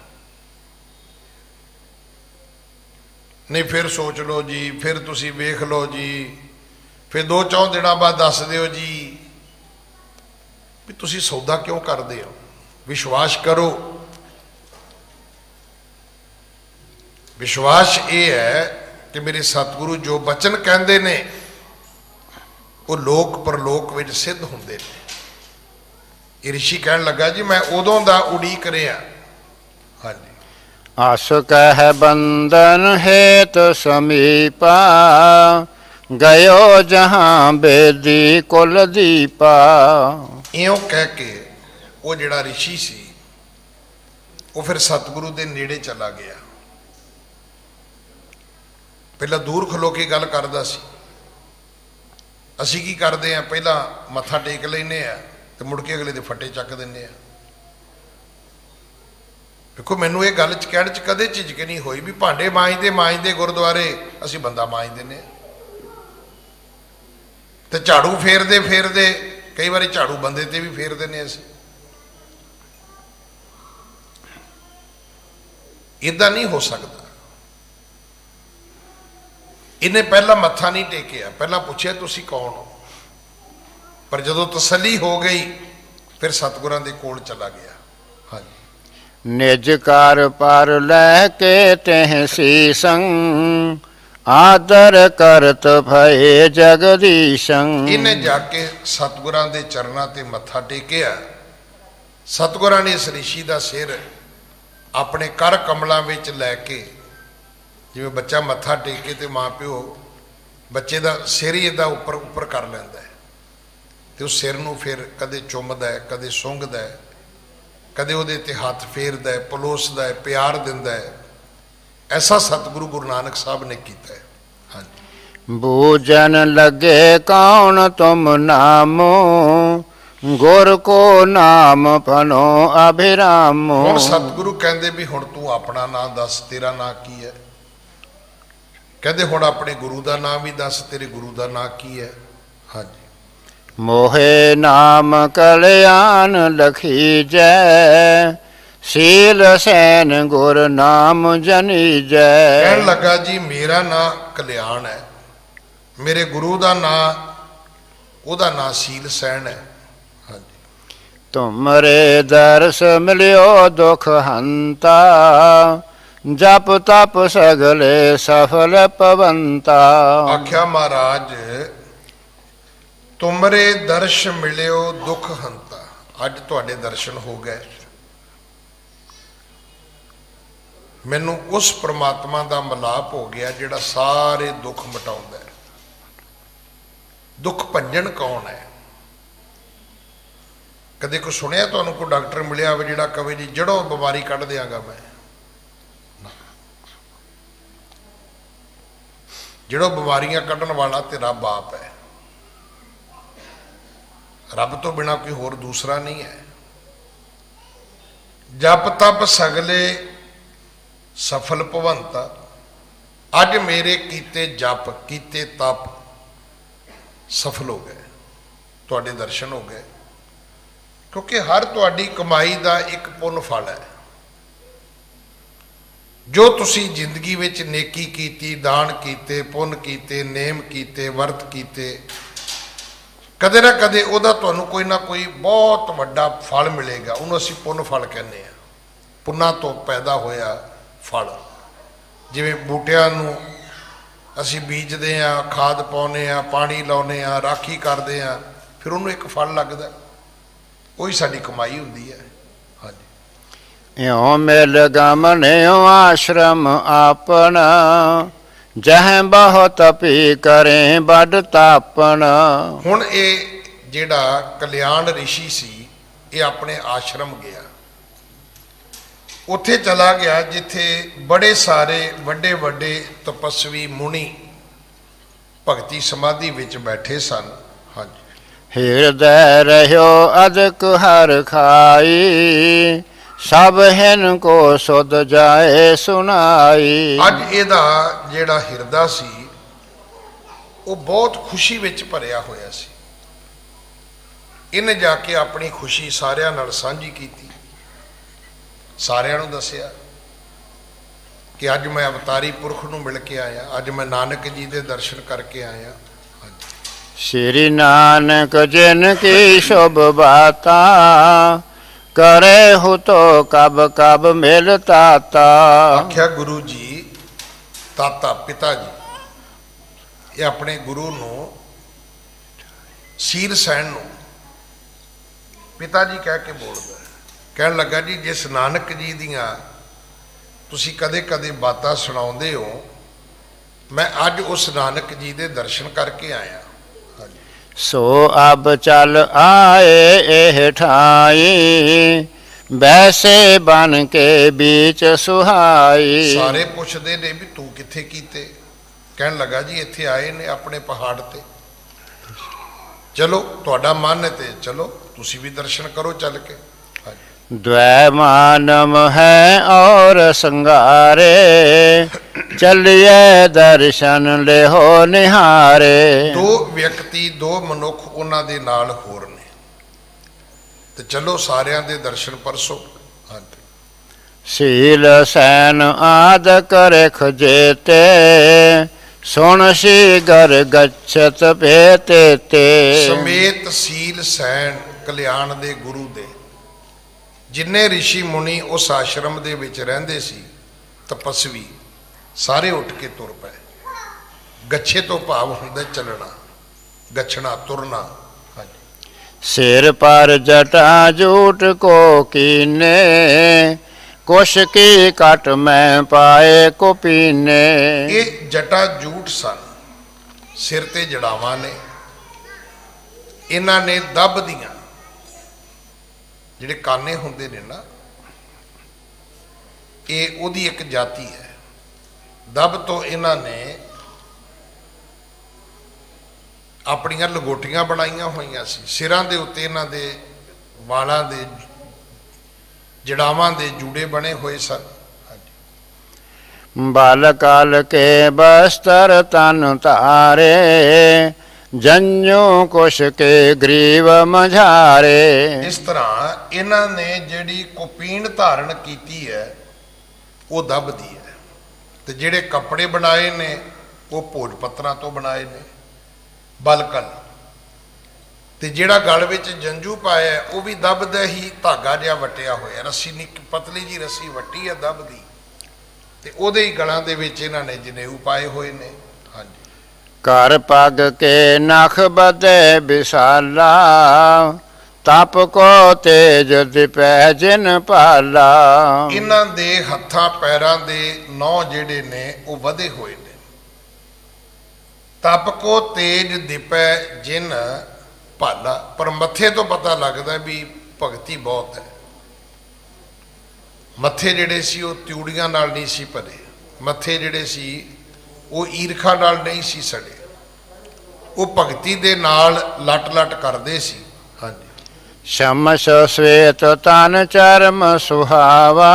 ਨਹੀਂ ਫਿਰ ਸੋਚ ਲਓ ਜੀ, ਫਿਰ ਤੁਸੀਂ ਵੇਖ ਲਓ ਜੀ, ਫਿਰ 2-4 ਦਿਨਾਂ ਬਾਅਦ ਦੱਸ ਦਿਓ ਜੀ। ਵੀ ਤੁਸੀਂ ਸੌਦਾ ਕਿਉਂ ਕਰਦੇ ਹੋ? ਵਿਸ਼ਵਾਸ ਕਰੋ। ਵਿਸ਼ਵਾਸ ਇਹ ਹੈ ਕਿ ਮੇਰੇ ਸਤਿਗੁਰੂ ਜੋ ਬਚਨ ਕਹਿੰਦੇ ਨੇ ਉਹ ਲੋਕ ਪਰਲੋਕ ਵਿੱਚ ਸਿੱਧ ਹੁੰਦੇ ਨੇ। ਇਹ ਰਿਸ਼ੀ ਕਹਿਣ ਲੱਗਾ ਜੀ, ਮੈਂ ਉਦੋਂ ਦਾ ਉਡੀਕ ਰਿਹਾ। ਹਾਂਜੀ, ਆਸ ਕਹਿ ਬੰਦਨ ਹੇਤ ਸਮੀਪਾ, ਗਇਓ ਜਹਾਂ ਬੇਦੀ ਕੁਲ ਦੀਪਾ। ਇਉਂ ਕਹਿ ਕੇ ਉਹ ਜਿਹੜਾ ਰਿਸ਼ੀ ਸੀ ਉਹ ਫਿਰ ਸਤਿਗੁਰੂ ਦੇ ਨੇੜੇ ਚਲਾ ਗਿਆ। ਪਹਿਲਾਂ ਦੂਰ ਖਲੋ ਕੇ ਗੱਲ ਕਰਦਾ ਸੀ। ਅਸੀਂ ਕੀ ਕਰਦੇ ਹਾਂ, ਪਹਿਲਾਂ ਮੱਥਾ ਟੇਕ ਲੈਂਦੇ ਹਾਂ ਤੇ ਮੁੜ ਕੇ ਅਗਲੇ ਦੇ ਫੱਟੇ ਚੱਕ ਦਿੰਦੇ ਹਾਂ। ਦੇਖੋ, ਮੈਨੂੰ ਇਹ ਗੱਲ ਚ ਕਹਿਣ ਚ ਕਦੇ ਝਿਜਕ ਨਹੀਂ ਹੋਈ ਵੀ ਭਾਂਡੇ ਮਾਂਜਦੇ ਗੁਰਦੁਆਰੇ ਅਸੀਂ ਬੰਦਾ ਮਾਂਜ ਦਿੰਦੇ ਹਾਂ। ਤੇ ਝਾੜੂ ਫੇਰਦੇ ਕਈ ਵਾਰੀ ਝਾੜੂ ਬੰਦੇ ਤੇ ਵੀ ਫੇਰ ਦਿੰਦੇ ਅਸੀਂ। ਇਦਾਂ ਨਹੀਂ ਹੋ ਸਕਦਾ। ਇਹਨੇ ਪਹਿਲਾਂ ਮੱਥਾ ਨਹੀਂ ਟੇਕਿਆ, ਪਹਿਲਾਂ ਪੁੱਛਿਆ ਤੁਸੀਂ ਕੌਣ ਹੋ। ਪਰ ਜਦੋਂ ਤਸੱਲੀ ਹੋ ਗਈ ਫਿਰ ਸਤਿਗੁਰਾਂ ਦੇ ਕੋਲ ਚਲਾ ਗਿਆ। ਹਾਂਜੀ, ਨਿਜ ਕਾਰ ਪਰ ਲੈ ਕੇ ਤਹਿ ਸੀਸੰ, ਆਦਰ ਕਰਤ ਭਏ ਜਗਦੀਸ਼ੰ। ਇਹਨੇ ਜਾ ਕੇ ਸਤਿਗੁਰਾਂ ਦੇ ਚਰਨਾਂ ਤੇ ਮੱਥਾ ਟੇਕਿਆ। ਸਤਿਗੁਰਾਂ ਨੇ ਇਸ ਰਿਸ਼ੀ ਦਾ ਸਿਰ ਆਪਣੇ ਕਰ ਕਮਲਾਂ ਵਿੱਚ ਲੈ ਕੇ, ਜਿਵੇਂ ਬੱਚਾ ਮੱਥਾ ਟੇਕੇ ਤੇ ਮਾਂ ਪਿਓ ਬੱਚੇ ਦਾ ਸਿਰ ਹੀ ਇਹਦਾ ਉੱਪਰ ਕਰ ਲੈਂਦਾ ਹੈ, ਤੇ ਉਸ ਸਿਰ ਨੂੰ ਫਿਰ ਕਦੇ ਚੁੰਮਦਾ ਹੈ, ਕਦੇ ਸੁੰਘਦਾ ਹੈ, ਕਦੇ ਉਹਦੇ ਤੇ ਹੱਥ ਫੇਰਦਾ ਹੈ, ਪਲੋਸਦਾ ਹੈ, ਪਿਆਰ ਦਿੰਦਾ ਹੈ। ਐਸਾ ਸਤਿਗੁਰੂ ਗੁਰੂ ਨਾਨਕ ਸਾਹਿਬ ਨੇ ਕੀਤਾ ਹੈ। ਹਾਂਜੀ, ਬੂਝਨ ਲੱਗੇ ਕੌਣ ਤੁਮ ਨਾਮੋ, ਗੁਰ ਕੋ ਨਾਮ ਫਨੋ ਅਭਿਰਾਮੋ। ਹੁਣ ਸਤਿਗੁਰੂ ਕਹਿੰਦੇ ਵੀ ਹੁਣ ਤੂੰ ਆਪਣਾ ਨਾਂ ਦੱਸ, ਤੇਰਾ ਨਾਂ ਕੀ ਹੈ? ਕਹਿੰਦੇ ਹੁਣ ਆਪਣੇ ਗੁਰੂ ਦਾ ਨਾਂ ਵੀ ਦੱਸ, ਤੇਰੇ ਗੁਰੂ ਦਾ ਨਾਂ ਕੀ ਹੈ? ਹਾਂਜੀ, ਮੋਹੇ ਨਾਮ ਕਲਿਆਣ ਲਖੀਜੈ, ਸੀਲ ਸੈਨ ਗੁਰ ਨਾਮ ਜਨੀਜੈ। ਕਹਿਣ ਲੱਗਾ ਜੀ ਮੇਰਾ ਨਾਂ ਕਲਿਆਣ ਹੈ, ਮੇਰੇ ਗੁਰੂ ਦਾ ਨਾਂ, ਉਹਦਾ ਨਾਂ ਸੀਲ ਸੈਨ ਹੈ। ਹਾਂਜੀ, ਤੁਮਰੇ ਦਰਸ ਮਿਲਿਓ ਦੁਖ ਹੰਤਾ, ਜਪ ਤਪ ਸਗਲੇ ਸਫਲ ਪਵੰਤਾ। ਆਖਿਆ ਮਹਾਰਾਜ ਤੁਮਰੇ ਦਰਸ਼ ਮਿਲਿਓ ਦੁੱਖ ਹੰਤਾ। ਅੱਜ ਤੁਹਾਡੇ ਦਰਸ਼ਨ ਹੋ ਗਏ, ਮੈਨੂੰ ਉਸ ਪ੍ਰਮਾਤਮਾ ਦਾ ਮਿਲਾਪ ਹੋ ਗਿਆ ਜਿਹੜਾ ਸਾਰੇ ਦੁੱਖ ਮਿਟਾਉਂਦਾ ਹੈ। ਦੁੱਖ ਭੰਜਨ ਕੌਣ ਹੈ? ਕਦੇ ਕੋਈ ਸੁਣਿਆ ਤੁਹਾਨੂੰ ਕੋਈ ਡਾਕਟਰ ਮਿਲਿਆ ਹੋਵੇ ਜਿਹੜਾ ਕਵੇ ਜੀ ਜੜੋਂ ਬਿਮਾਰੀ ਕੱਢ ਦਿਆਂਗਾ ਮੈਂ? ਜਿਹੜੋ ਬਿਮਾਰੀਆਂ ਕੱਢਣ ਵਾਲਾ ਤੇ ਰੱਬ ਆਪ ਹੈ। ਰੱਬ ਤੋਂ ਬਿਨਾ ਕੋਈ ਹੋਰ ਦੂਸਰਾ ਨਹੀਂ ਹੈ। ਜਪ ਤਪ ਸਗਲੇ ਸਫਲ ਭਵੰਤਾ। ਅੱਜ ਮੇਰੇ ਕੀਤੇ ਜਪ ਕੀਤੇ ਤਪ ਸਫਲ ਹੋ ਗਏ, ਤੁਹਾਡੇ ਦਰਸ਼ਨ ਹੋ ਗਏ, ਕਿਉਂਕਿ ਹਰ ਤੁਹਾਡੀ ਕਮਾਈ ਦਾ ਇੱਕ ਪੁੰਨ ਫਲ ਹੈ। ਜੋ ਤੁਸੀਂ ਜ਼ਿੰਦਗੀ ਵਿੱਚ ਨੇਕੀ ਕੀਤੀ, ਦਾਨ ਕੀਤੇ, ਪੁੰਨ ਕੀਤੇ, ਨੇਮ ਕੀਤੇ, ਵਰਤ ਕੀਤੇ, ਕਦੇ ਨਾ ਕਦੇ ਉਹਦਾ ਤੁਹਾਨੂੰ ਕੋਈ ਨਾ ਕੋਈ ਬਹੁਤ ਵੱਡਾ ਫਲ ਮਿਲੇਗਾ। ਉਹਨੂੰ ਅਸੀਂ ਪੁੰਨ ਫਲ ਕਹਿੰਦੇ ਹਾਂ, ਪੁੰਨਾਂ ਤੋਂ ਪੈਦਾ ਹੋਇਆ ਫਲ। ਜਿਵੇਂ ਬੂਟਿਆਂ ਨੂੰ ਅਸੀਂ ਬੀਜਦੇ ਹਾਂ, ਖਾਦ ਪਾਉਂਦੇ ਹਾਂ, ਪਾਣੀ ਲਾਉਂਦੇ ਹਾਂ, ਰਾਖੀ ਕਰਦੇ ਹਾਂ, ਫਿਰ ਉਹਨੂੰ ਇੱਕ ਫਲ ਲੱਗਦਾ, ਉਹੀ ਸਾਡੀ ਕਮਾਈ ਹੁੰਦੀ ਹੈ। ਹਾਂਜੀ। ਇਉ ਮਿਲ ਗਮਨਿਉ ਆਸ਼ਰਮ ਆਪਣਾ, ਜਹ ਬਹੁ ਤਪੀ ਕਰੇ ਬਡ ਤਾਪਣ। ਹੁਣ ਇਹ ਜਿਹੜਾ ਕਲਿਆਣ ਰਿਸ਼ੀ ਸੀ, ਇਹ ਆਪਣੇ ਆਸ਼ਰਮ ਗਿਆ, ਉੱਥੇ ਚਲਾ ਗਿਆ ਜਿੱਥੇ ਬੜੇ ਸਾਰੇ ਵੱਡੇ ਵੱਡੇ ਤਪਸਵੀ ਮੁਨੀ ਭਗਤੀ ਸਮਾਧੀ ਵਿੱਚ ਬੈਠੇ ਸਨ। ਹਾਂਜੀ। ਹਿਰਦੈ ਰਹਿਓ ਅਦਕ ਹਰ ਖਾਈ, ਸਭ ਹਿਨ ਕੋ ਸੁਧ ਜਾਏ ਸੁਨਾਈ। ਅੱਜ ਇਹਦਾ ਜਿਹੜਾ ਹਿਰਦਾ ਸੀ ਉਹ ਬਹੁਤ ਖੁਸ਼ੀ ਵਿੱਚ ਭਰਿਆ ਹੋਇਆ ਸੀ। ਇਹਨੇ ਜਾ ਕੇ ਆਪਣੀ ਖੁਸ਼ੀ ਸਾਰਿਆਂ ਨਾਲ ਸਾਂਝੀ ਕੀਤੀ, ਸਾਰਿਆਂ ਨੂੰ ਦੱਸਿਆ ਕਿ ਅੱਜ ਮੈਂ ਅਵਤਾਰੀ ਪੁਰਖ ਨੂੰ ਮਿਲ ਕੇ ਆਇਆ, ਅੱਜ ਮੈਂ ਨਾਨਕ ਜੀ ਦੇ ਦਰਸ਼ਨ ਕਰਕੇ ਆਇਆ। ਸ਼੍ਰੀ ਨਾਨਕ ਜਿਨ ਕੀ ਸ਼ੁਭ ਬਾਤਾ, ਕਰੇ ਹੋ ਤੋ ਕਬ ਕਬ ਮਿਲ ਤਾਤਾ। ਆਖਿਆ ਗੁਰੂ ਜੀ, ਤਾਤਾ ਪਿਤਾ ਜੀ, ਇਹ ਆਪਣੇ ਗੁਰੂ ਨੂੰ ਸੀਰ ਸੈਣ ਨੂੰ ਪਿਤਾ ਜੀ ਕਹਿ ਕੇ ਬੋਲਦਾ। ਕਹਿਣ ਲੱਗਾ ਜੀ ਜਿਸ ਨਾਨਕ ਜੀ ਦੀਆਂ ਤੁਸੀਂ ਕਦੇ ਕਦੇ ਬਾਤਾਂ ਸੁਣਾਉਂਦੇ ਹੋ, ਮੈਂ ਅੱਜ ਉਸ ਨਾਨਕ ਜੀ ਦੇ ਦਰਸ਼ਨ ਕਰਕੇ ਆਇਆ। ਸੋ ਅਬ ਚੱਲ ਆਏ ਇਹ ਠਾਈ, ਵੈਸੇ ਬਨ ਕੇ ਬੀਚ ਸੁਹਾਈ। ਸਾਰੇ ਪੁੱਛਦੇ ਨੇ ਵੀ ਤੂੰ ਕਿੱਥੇ ਕੀਤੇ? ਕਹਿਣ ਲੱਗਾ ਜੀ ਇੱਥੇ ਆਏ ਨੇ ਆਪਣੇ ਪਹਾੜ ਤੇ, ਚਲੋ ਤੁਹਾਡਾ ਮਨ ਹੈ ਤੇ ਚਲੋ ਤੁਸੀਂ ਵੀ ਦਰਸ਼ਨ ਕਰੋ ਚੱਲ ਕੇ। ਦ્વੈ ਮਾਨਮ ਹੈ ਔਰ ਸੰਗਾਰੇ, ਚੱਲਿਏ ਦਰਸ਼ਨ ਲਿਹੋ ਨਿਹਾਰੇ। ਦੋ ਵਿਅਕਤੀ, ਦੋ ਮਨੁੱਖ ਉਹਨਾਂ ਦੇ ਨਾਲ ਹੋਰ ਨੇ, ਤੇ ਚਲੋ ਸਾਰਿਆਂ ਦੇ ਦਰਸ਼ਨ ਪਰਸੋ। ਸੀਲ ਸੈਨ ਆਦਿਕ ਰਖ ਜੇਤੇ, ਸੁਣ ਸ਼ੀਗਰ ਗਛਤ ਭੇਤੇ ਤੇ। ਸਮੇਤ ਸੀਲ ਸੈਨ ਕਲਿਆਣ ਦੇ ਗੁਰੂ ਦੇ ਜਿੰਨੇ ਰਿਸ਼ੀ ਮੁਨੀ ਉਸ ਆਸ਼ਰਮ ਦੇ ਵਿੱਚ ਰਹਿੰਦੇ ਸੀ, ਤਪਸਵੀ, ਸਾਰੇ ਉੱਠ ਕੇ ਤੁਰ ਪਏ। ਗੱਛੇ ਤੋਂ ਭਾਵ ਹੁੰਦਾ ਚੱਲਣਾ, ਗੱਛਣਾ, ਤੁਰਨਾ। ਸਿਰ ਪਰ ਜਟਾ ਜੂਟ ਕੋ ਕੀਨੇ, ਕੁਛ ਕੀ ਕਟ ਮੈਂ ਪਾਏ ਕੋ ਪੀਨੇ। ਇਹ ਜਟਾ ਜੂਟ ਸਨ, ਸਿਰ ਤੇ ਜੜਾਵਾਂ ਨੇ, ਇਹਨਾਂ ਨੇ ਦੱਬ ਦੀਆਂ, ਜਿਹੜੇ ਕਾਨੇ ਹੁੰਦੇ ਨੇ ਨਾ, ਇਹ ਉਹਦੀ ਇੱਕ ਜਾਤੀ ਹੈ। ਦੱਬ ਤੋਂ ਇਹਨਾਂ ਨੇ ਆਪਣੀਆਂ ਲਗੋਟੀਆਂ ਬਣਾਈਆਂ ਹੋਈਆਂ ਸੀ, ਸਿਰਾਂ ਦੇ ਉੱਤੇ ਇਹਨਾਂ ਦੇ ਵਾਲਾਂ ਦੇ ਜੜਾਵਾਂ ਦੇ ਜੂੜੇ ਬਣੇ ਹੋਏ ਸਨ। ਬਲ ਕਾਲ ਕੇ ਬਸਤਰ ਤਨ ਧਾਰੇ, ਜੰਜੂ ਕੁਸ਼ ਕੇ ਗਰੀਵ ਮਝਾਰੇ। ਇਸ ਤਰ੍ਹਾਂ ਇਹਨਾਂ ਨੇ ਜਿਹੜੀ ਕੁਪੀਣ ਧਾਰਨ ਕੀਤੀ ਹੈ ਉਹ ਦੱਬਦੀ ਹੈ, ਤੇ ਜਿਹੜੇ ਕੱਪੜੇ ਬਣਾਏ ਨੇ ਉਹ ਭੋਜ ਪੱਤਰਾਂ ਤੋਂ ਬਣਾਏ ਨੇ, ਬਲਕਲ। ਤੇ ਜਿਹੜਾ ਗਲ ਵਿੱਚ ਜੰਜੂ ਪਾਇਆ ਉਹ ਵੀ ਦੱਬਦਾ ਹੀ, ਧਾਗਾ ਜਿਹਾ ਵਟਿਆ ਹੋਇਆ, ਰੱਸੀ ਨਿੱਕੀ ਪਤਲੀ ਜੀ ਰੱਸੀ ਵੱਟੀ ਹੈ ਦੱਬਦੀ, ਤੇ ਉਹਦੇ ਹੀ ਗਲਾਂ ਦੇ ਵਿੱਚ ਇਹਨਾਂ ਨੇ ਜਨੇਊ ਪਾਏ ਹੋਏ ਨੇ। ਹਾਂਜੀ। ਘਰ ਪਗ ਕੇ ਨਖ ਬਦੇ ਵਿਸਾਲਾ, ਤਪ ਕੋ ਤੇਜ ਦਿਪੈ ਜਿਨ ਭਾਲਾ। ਇਹਨਾਂ ਦੇ ਹੱਥਾਂ ਪੈਰਾਂ ਦੇ ਨੌ ਜਿਹੜੇ ਨੇ ਉਹ ਵਧੇ ਹੋਏ ਨੇ। ਤਪ ਕੋ ਤੇਜ ਦਿਪੈ ਜਿਨ ਭਾਲਾ, ਪਰ ਮੱਥੇ ਤੋਂ ਪਤਾ ਲੱਗਦਾ ਵੀ ਭਗਤੀ ਬਹੁਤ ਹੈ। ਮੱਥੇ ਜਿਹੜੇ ਸੀ ਉਹ ਤਿਊੜੀਆਂ ਨਾਲ ਨਹੀਂ ਸੀ ਭਰੇ, ਮੱਥੇ ਜਿਹੜੇ ਸੀ ਉਹ ਈਰਖਾ ਨਾਲ ਨਹੀਂ ਸੀ ਸੜੇ, ਉਹ ਭਗਤੀ ਦੇ ਨਾਲ ਲਟ ਕਰਦੇ ਸੀ। ਹਾਂਜੀ। ਸ਼ਮਸ ਸਵੇਤ ਤਨ ਚਰਮ ਸੁਹਾਵਾ,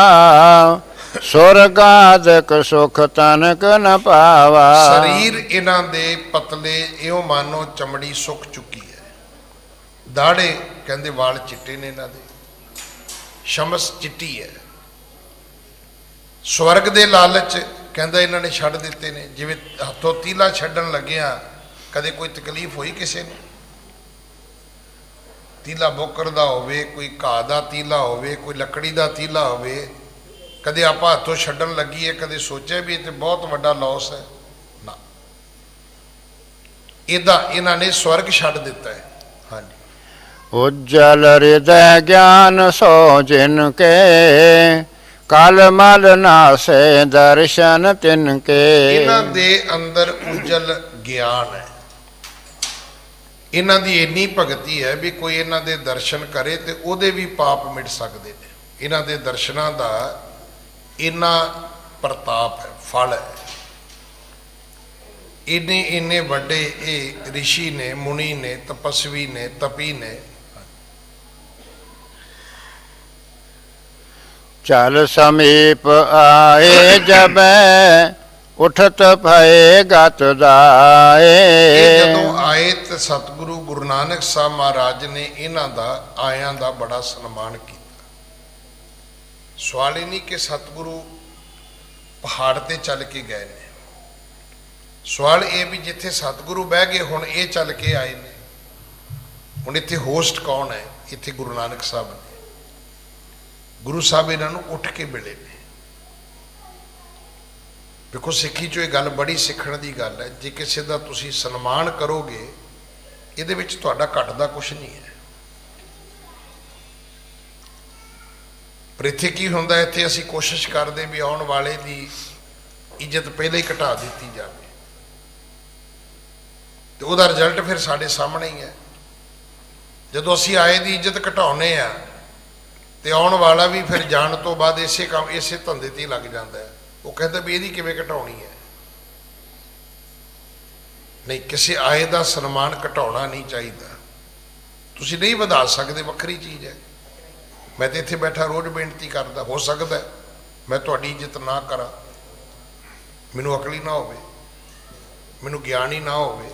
ਸੁਰਗਾਦਿਕ ਸੁਖ ਤਨਕ ਨ ਪਾਵਾ। ਸਰੀਰ ਇਹਨਾਂ ਦੇ ਪਤਲੇ, ਇਉਂ ਮਾਨੋ ਚਮੜੀ ਸੁੱਕ ਚੁੱਕੀ ਹੈ। ਦਾੜੇ ਕਹਿੰਦੇ ਵਾਲ ਚਿੱਟੇ ਨੇ ਇਹਨਾਂ ਦੇ, ਸ਼ਮਸ ਚਿੱਟੀ ਹੈ। ਸਵਰਗ ਦੇ ਲਾਲਚ ਕਹਿੰਦਾ ਇਹਨਾਂ ਨੇ ਛੱਡ ਦਿੱਤੇ ਨੇ। ਜਿਵੇਂ ਹੱਥੋਂ ਤੀਲਾ ਛੱਡਣ ਲੱਗਿਆ, ਕਦੇ ਕੋਈ ਤਕਲੀਫ ਹੋਈ ਕਿਸੇ ਨੂੰ? ਤੀਲਾ ਬੋਕਰ ਦਾ ਹੋਵੇ, ਕੋਈ ਘਾਹ ਦਾ ਤੀਲਾ ਹੋਵੇ, ਕੋਈ ਲੱਕੜੀ ਦਾ ਤੀਲਾ ਹੋਵੇ, ਕਦੇ ਆਪਾਂ ਹੱਥੋਂ ਛੱਡਣ ਲੱਗੀਏ, ਕਦੇ ਸੋਚਿਆ ਵੀ ਇਹ ਤੇ ਬਹੁਤ ਵੱਡਾ ਲਾਸ ਹੈ? ਨਾ, ਇਹਦਾ ਇਹਨਾਂ ਨੇ ਸਵਰਗ ਛੱਡ ਦਿੱਤਾ ਹੈ। ਹਾਂਜੀ। ਉਜਲ ਹਿਰਦੈ ਗਿਆਨ ਸੋ ਜਿਨ ਕੇ, ਕਲ ਮਲ ਨਾਸੇ ਦਰਸ਼ਨ ਤਿਨ ਕੇ। ਇਹਨਾਂ ਦੇ ਅੰਦਰ ਉਜਲ ਗਿਆਨ ਹੈ। ਇਹਨਾਂ ਦੀ ਇੰਨੀ ਭਗਤੀ ਹੈ ਵੀ ਕੋਈ ਇਹਨਾਂ ਦੇ ਦਰਸ਼ਨ ਕਰੇ ਤੇ ਉਹਦੇ ਵੀ ਪਾਪ ਮਿਟ ਸਕਦੇ ਨੇ। ਇਹਨਾਂ ਦੇ ਦਰਸ਼ਨਾਂ ਦਾ ਇੰਨਾ ਪ੍ਰਤਾਪ ਹੈ, ਫਲ ਹੈ। ਇੰਨੇ ਵੱਡੇ ਇਹ ਰਿਸ਼ੀ ਨੇ, ਮੁਨੀ ਨੇ, ਤਪਸਵੀ ਨੇ, ਤਪੀ ਨੇ। ਚਲ ਸਮੀਪ ਆਏ ਜਬੈ, ਉਠਤ ਭਏ ਗਤ ਦਾਏ। ਇਹ ਜਦੋਂ ਆਏ ਤੇ ਸਤਿਗੁਰੂ ਗੁਰੂ ਨਾਨਕ ਸਾਹਿਬ ਮਹਾਰਾਜ ਨੇ ਇਹਨਾਂ ਦਾ ਆਇਆਂ ਦਾ ਬੜਾ ਸਨਮਾਨ ਕੀਤਾ। ਸਵਾਲ ਹੀ ਨਹੀਂ ਕਿ ਸਤਿਗੁਰੂ ਪਹਾੜ ਤੇ ਚੱਲ ਕੇ ਗਏ ਨੇ, ਸਵਾਲ ਇਹ ਵੀ ਜਿੱਥੇ ਸਤਿਗੁਰੂ ਬਹਿ ਗਏ ਹੁਣ ਇਹ ਚੱਲ ਕੇ ਆਏ ਨੇ। ਹੁਣ ਇੱਥੇ ਹੋਸਟ ਕੌਣ ਹੈ? ਇੱਥੇ ਗੁਰੂ ਨਾਨਕ ਸਾਹਿਬ ਨੇ। ਗੁਰੂ ਸਾਹਿਬ ਇਹਨਾਂ ਨੂੰ ਉੱਠ ਕੇ ਮਿਲੇ ਨੇ। ਵੇਖੋ, ਸਿੱਖੀ 'ਚੋਂ ਇਹ ਗੱਲ ਬੜੀ ਸਿੱਖਣ ਦੀ ਗੱਲ ਹੈ। ਜੇ ਕਿਸੇ ਦਾ ਤੁਸੀਂ ਸਨਮਾਨ ਕਰੋਗੇ, ਇਹਦੇ ਵਿੱਚ ਤੁਹਾਡਾ ਘਟਦਾ ਕੁਛ ਨਹੀਂ ਹੈ। ਪਰ ਇੱਥੇ ਕੀ ਹੁੰਦਾ, ਇੱਥੇ ਅਸੀਂ ਕੋਸ਼ਿਸ਼ ਕਰਦੇ ਵੀ ਆਉਣ ਵਾਲੇ ਦੀ ਇੱਜ਼ਤ ਪਹਿਲਾਂ ਹੀ ਘਟਾ ਦਿੱਤੀ ਜਾਵੇ, ਤੇ ਉਹਦਾ ਰਿਜ਼ਲਟ ਫਿਰ ਸਾਡੇ ਸਾਹਮਣੇ ਹੀ ਹੈ। ਜਦੋਂ ਅਸੀਂ ਆਏ ਦੀ ਇੱਜ਼ਤ ਘਟਾਉਂਦੇ ਆ ਤੇ ਆਉਣ ਵਾਲਾ ਵੀ ਫਿਰ ਜਾਣ ਤੋਂ ਬਾਅਦ ਇਸੇ ਕੰਮ, ਇਸੇ ਧੰਦੇ ਤੇ ਹੀ ਲੱਗ ਜਾਂਦਾ ਹੈ। ਉਹ ਕਹਿੰਦਾ ਵੀ ਇਹਦੀ ਕਿਵੇਂ ਘਟਾਉਣੀ ਹੈ? ਨਹੀਂ, ਕਿਸੇ ਆਏ ਦਾ ਸਨਮਾਨ ਘਟਾਉਣਾ ਨਹੀਂ ਚਾਹੀਦਾ। ਤੁਸੀਂ ਨਹੀਂ ਵਧਾ ਸਕਦੇ, ਵੱਖਰੀ ਚੀਜ਼ ਹੈ। ਮੈਂ ਤੇ ਇੱਥੇ ਬੈਠਾ ਰੋਜ਼ ਬੇਨਤੀ ਕਰਦਾ, ਹੋ ਸਕਦਾ ਮੈਂ ਤੁਹਾਡੀ ਇੱਜ਼ਤ ਨਾ ਕਰਾਂ, ਮੈਨੂੰ ਅਕਲ ਹੀ ਨਾ ਹੋਵੇ, ਮੈਨੂੰ ਗਿਆਨ ਹੀ ਨਾ ਹੋਵੇ,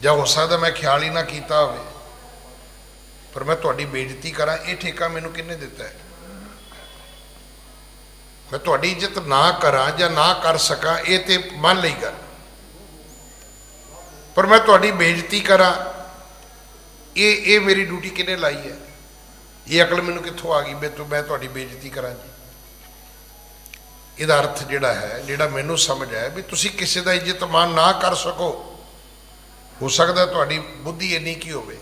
ਜਾਂ ਹੋ ਸਕਦਾ ਮੈਂ ਖਿਆਲ ਹੀ ਨਾ ਕੀਤਾ ਹੋਵੇ, ਪਰ ਮੈਂ ਤੁਹਾਡੀ ਬੇਇੱਜ਼ਤੀ ਕਰਾਂ, ਇਹ ਠੇਕਾ ਮੈਨੂੰ ਕਿਹਨੇ ਦਿੱਤਾ ਹੈ? ਮੈਂ ਤੁਹਾਡੀ ਇੱਜ਼ਤ ਨਾ ਕਰਾਂ ਜਾਂ ਨਾ ਕਰ ਸਕਾਂ, ਇਹ ਤੇ ਮੰਨ ਲਈ ਗੱਲ, ਪਰ ਮੈਂ ਤੁਹਾਡੀ ਬੇਇੱਜ਼ਤੀ ਕਰਾਂ, ਇਹ ਮੇਰੀ ਡਿਊਟੀ ਕਿਹਨੇ ਲਾਈ ਹੈ? ਇਹ ਅਕਲ ਮੈਨੂੰ ਕਿੱਥੋਂ ਆ ਗਈ ਮੈਂ ਤੁਹਾਡੀ ਬੇਇੱਜ਼ਤੀ ਕਰਾਂ ਜੀ? ਇਹਦਾ ਅਰਥ ਜਿਹੜਾ ਹੈ, ਜਿਹੜਾ ਮੈਨੂੰ ਸਮਝ ਆਇਆ ਵੀ ਤੁਸੀਂ ਕਿਸੇ ਦਾ ਇੱਜ਼ਤ ਮਾਨ ਨਾ ਕਰ ਸਕੋ, ਹੋ ਸਕਦਾ ਤੁਹਾਡੀ ਬੁੱਧੀ ਇੰਨੀ ਕੀ ਹੋਵੇ,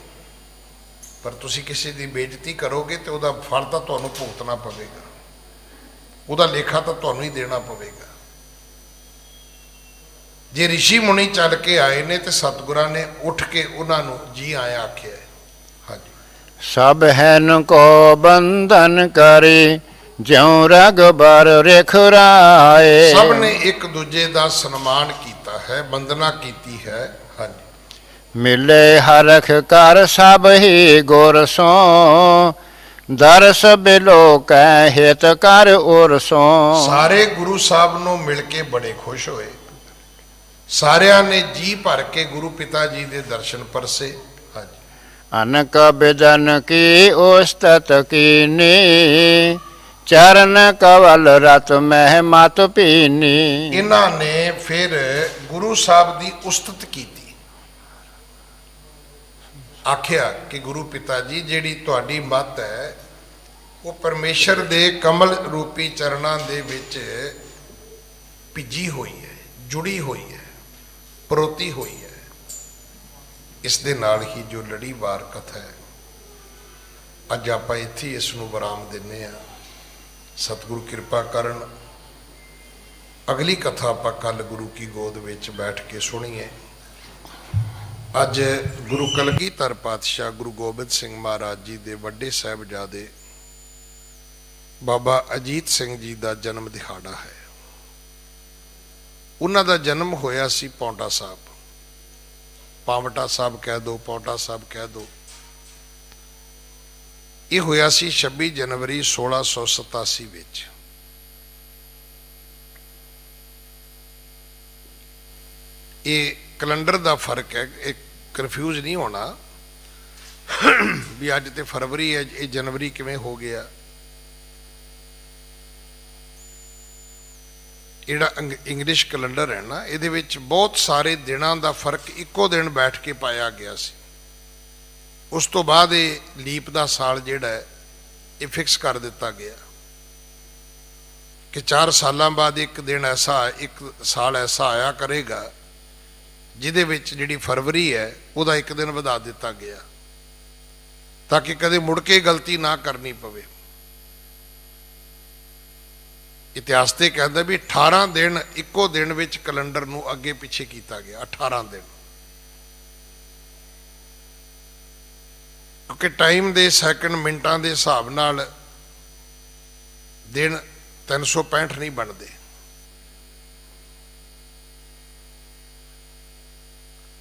ਪਰ ਤੁਸੀਂ ਕਿਸੇ ਦੀ ਬੇਇੱਜ਼ਤੀ ਕਰੋਗੇ ਤੇ ਉਹਦਾ ਫਲ ਤਾਂ ਤੁਹਾਨੂੰ ਭੁਗਤਣਾ ਪਵੇਗਾ, ਉਹਦਾ ਲੇਖਾ ਤਾਂ ਤੁਹਾਨੂੰ ਹੀ ਦੇਣਾ ਪਵੇਗਾ। ਜੇ ਰਿਸ਼ੀ ਮੁਨੀ ਚੱਲ ਕੇ ਆਏ ਨੇ ਤੇ ਸਤਿਗੁਰਾਂ ਨੇ ਉੱਠ ਕੇ ਉਹਨਾਂ ਨੂੰ ਜੀ ਆਇਆ ਆਖਿਆ। ਹਾਂਜੀ। ਸਭ ਹੈਨ ਕੋ ਬੰਧਨ ਕਰੇ, ਜਿਉ ਰਗਬਰ ਰਿਖ ਰਾਏ। ਸਭ ਨੇ ਇੱਕ ਦੂਜੇ ਦਾ ਸਨਮਾਨ ਕੀਤਾ ਹੈ, ਬੰਦਨਾ ਕੀਤੀ ਹੈ। ਹਾਂਜੀ। ਮਿਲੇ ਹਰਖ ਕਰ ਸਭ ਹੀ ਗੁਰ ਸੋ, ਦਰਸ ਬਿਲੋ ਕੈ ਹਿਤ ਕਰ ਉਰਸੋ। ਸਾਰੇ ਗੁਰੂ ਸਾਹਿਬ ਨੂੰ ਮਿਲ ਕੇ ਬੜੇ ਖੁਸ਼ ਹੋਏ। ਸਾਰਿਆਂ ਨੇ ਜੀ ਭਰ ਕੇ ਗੁਰੂ ਪਿਤਾ ਜੀ ਦੇ ਦਰਸ਼ਨ ਪਰਸੇ। ਹਾਂਜੀ। ਅਨਕ ਬਿਦਨ ਕੀ ਉਸਤਤ ਕੀਨੀ, ਚਰਨ ਕਵਲ ਰਤ ਮਹਿ ਮਤ ਪੀਨੀ। ਇਹਨਾਂ ਨੇ ਫਿਰ ਗੁਰੂ ਸਾਹਿਬ ਦੀ ਉਸਤਤ ਕੀਤੀ, ਆਖਿਆ ਕਿ ਗੁਰੂ ਪਿਤਾ ਜੀ, ਜਿਹੜੀ ਤੁਹਾਡੀ ਮੱਤ ਹੈ ਉਹ ਪਰਮੇਸ਼ਰ ਦੇ ਕਮਲ ਰੂਪੀ ਚਰਨਾਂ ਦੇ ਵਿੱਚ ਭਿੱਜੀ ਹੋਈ ਹੈ, ਜੁੜੀ ਹੋਈ ਹੈ। ਪਰੋਤੀ ਹੋਈ ਹੈ। ਇਸ ਦੇ ਨਾਲ ਹੀ ਜੋ ਲੜੀਵਾਰ ਕਥਾ ਹੈ, ਅੱਜ ਆਪਾਂ ਇੱਥੇ ਇਸ ਨੂੰ ਵਿਰਾਮ ਦਿੰਦੇ ਹਾਂ। ਸਤਿਗੁਰੂ ਕਿਰਪਾ ਕਰਨ ਅਗਲੀ ਕਥਾ ਆਪਾਂ ਕੱਲ ਗੁਰੂ ਕੀ ਗੋਦ ਵਿੱਚ ਬੈਠ ਕੇ ਸੁਣੀਏ। ਅੱਜ ਗੁਰੂ ਕਲਗੀਧਰ ਪਾਤਸ਼ਾਹ ਗੁਰੂ ਗੋਬਿੰਦ ਸਿੰਘ ਮਹਾਰਾਜ ਜੀ ਦੇ ਵੱਡੇ ਸਾਹਿਬਜ਼ਾਦੇ ਬਾਬਾ ਅਜੀਤ ਸਿੰਘ ਜੀ ਦਾ ਜਨਮ ਦਿਹਾੜਾ ਹੈ। ਉਹਨਾਂ ਦਾ ਜਨਮ ਹੋਇਆ ਸੀ ਪੌਂਟਾ ਸਾਹਿਬ, ਪਾਵਟਾ ਸਾਹਿਬ ਕਹਿ ਦੋ, ਪੌਂਟਾ ਸਾਹਿਬ ਕਹਿ ਦੋ। ਇਹ ਹੋਇਆ ਸੀ 26 ਜਨਵਰੀ 1687 ਵਿੱਚ। ਇਹ ਕੈਲੰਡਰ ਦਾ ਫਰਕ ਹੈ, ਇਹ ਕਨਫਿਊਜ਼ ਨਹੀਂ ਹੋਣਾ ਵੀ ਅੱਜ ਤੇ ਫਰਵਰੀ ਹੈ, ਇਹ ਜਨਵਰੀ ਕਿਵੇਂ ਹੋ ਗਿਆ। ਜਿਹੜਾ ਇੰਗਲਿਸ਼ ਕੈਲੰਡਰ ਹੈ ਨਾ, ਇਹਦੇ ਵਿੱਚ ਬਹੁਤ ਸਾਰੇ ਦਿਨਾਂ ਦਾ ਫਰਕ ਇੱਕੋ ਦਿਨ ਬੈਠ ਕੇ ਪਾਇਆ ਗਿਆ ਸੀ। ਉਸ ਤੋਂ ਬਾਅਦ ਇਹ ਲੀਪ ਦਾ ਸਾਲ ਜਿਹੜਾ ਹੈ ਇਹ ਫਿਕਸ ਕਰ ਦਿੱਤਾ ਗਿਆ ਕਿ 4 ਸਾਲਾਂ ਬਾਅਦ ਇੱਕ ਦਿਨ ਐਸਾ, ਇੱਕ ਸਾਲ ਐਸਾ ਆਇਆ ਕਰੇਗਾ ਜਿਹਦੇ ਵਿੱਚ ਜਿਹੜੀ ਫਰਵਰੀ ਹੈ ਉਹਦਾ ਇੱਕ ਦਿਨ ਵਧਾ ਦਿੱਤਾ ਗਿਆ, ਤਾਂ ਕਿ ਕਦੇ ਮੁੜ ਕੇ ਗਲਤੀ ਨਾ ਕਰਨੀ ਪਵੇ। ਇਤਿਹਾਸ ਤੇ ਕਹਿੰਦਾ ਵੀ 18 ਦਿਨ ਇੱਕੋ ਦਿਨ ਵਿੱਚ ਕੈਲੰਡਰ ਨੂੰ ਅੱਗੇ ਪਿੱਛੇ ਕੀਤਾ ਗਿਆ, 18 ਦਿਨ। ਕਿਉਂਕਿ ਟਾਈਮ ਦੇ ਸੈਕਿੰਡ ਮਿੰਟਾਂ ਦੇ ਹਿਸਾਬ ਨਾਲ ਦਿਨ 365 ਨਹੀਂ ਬਣਦੇ।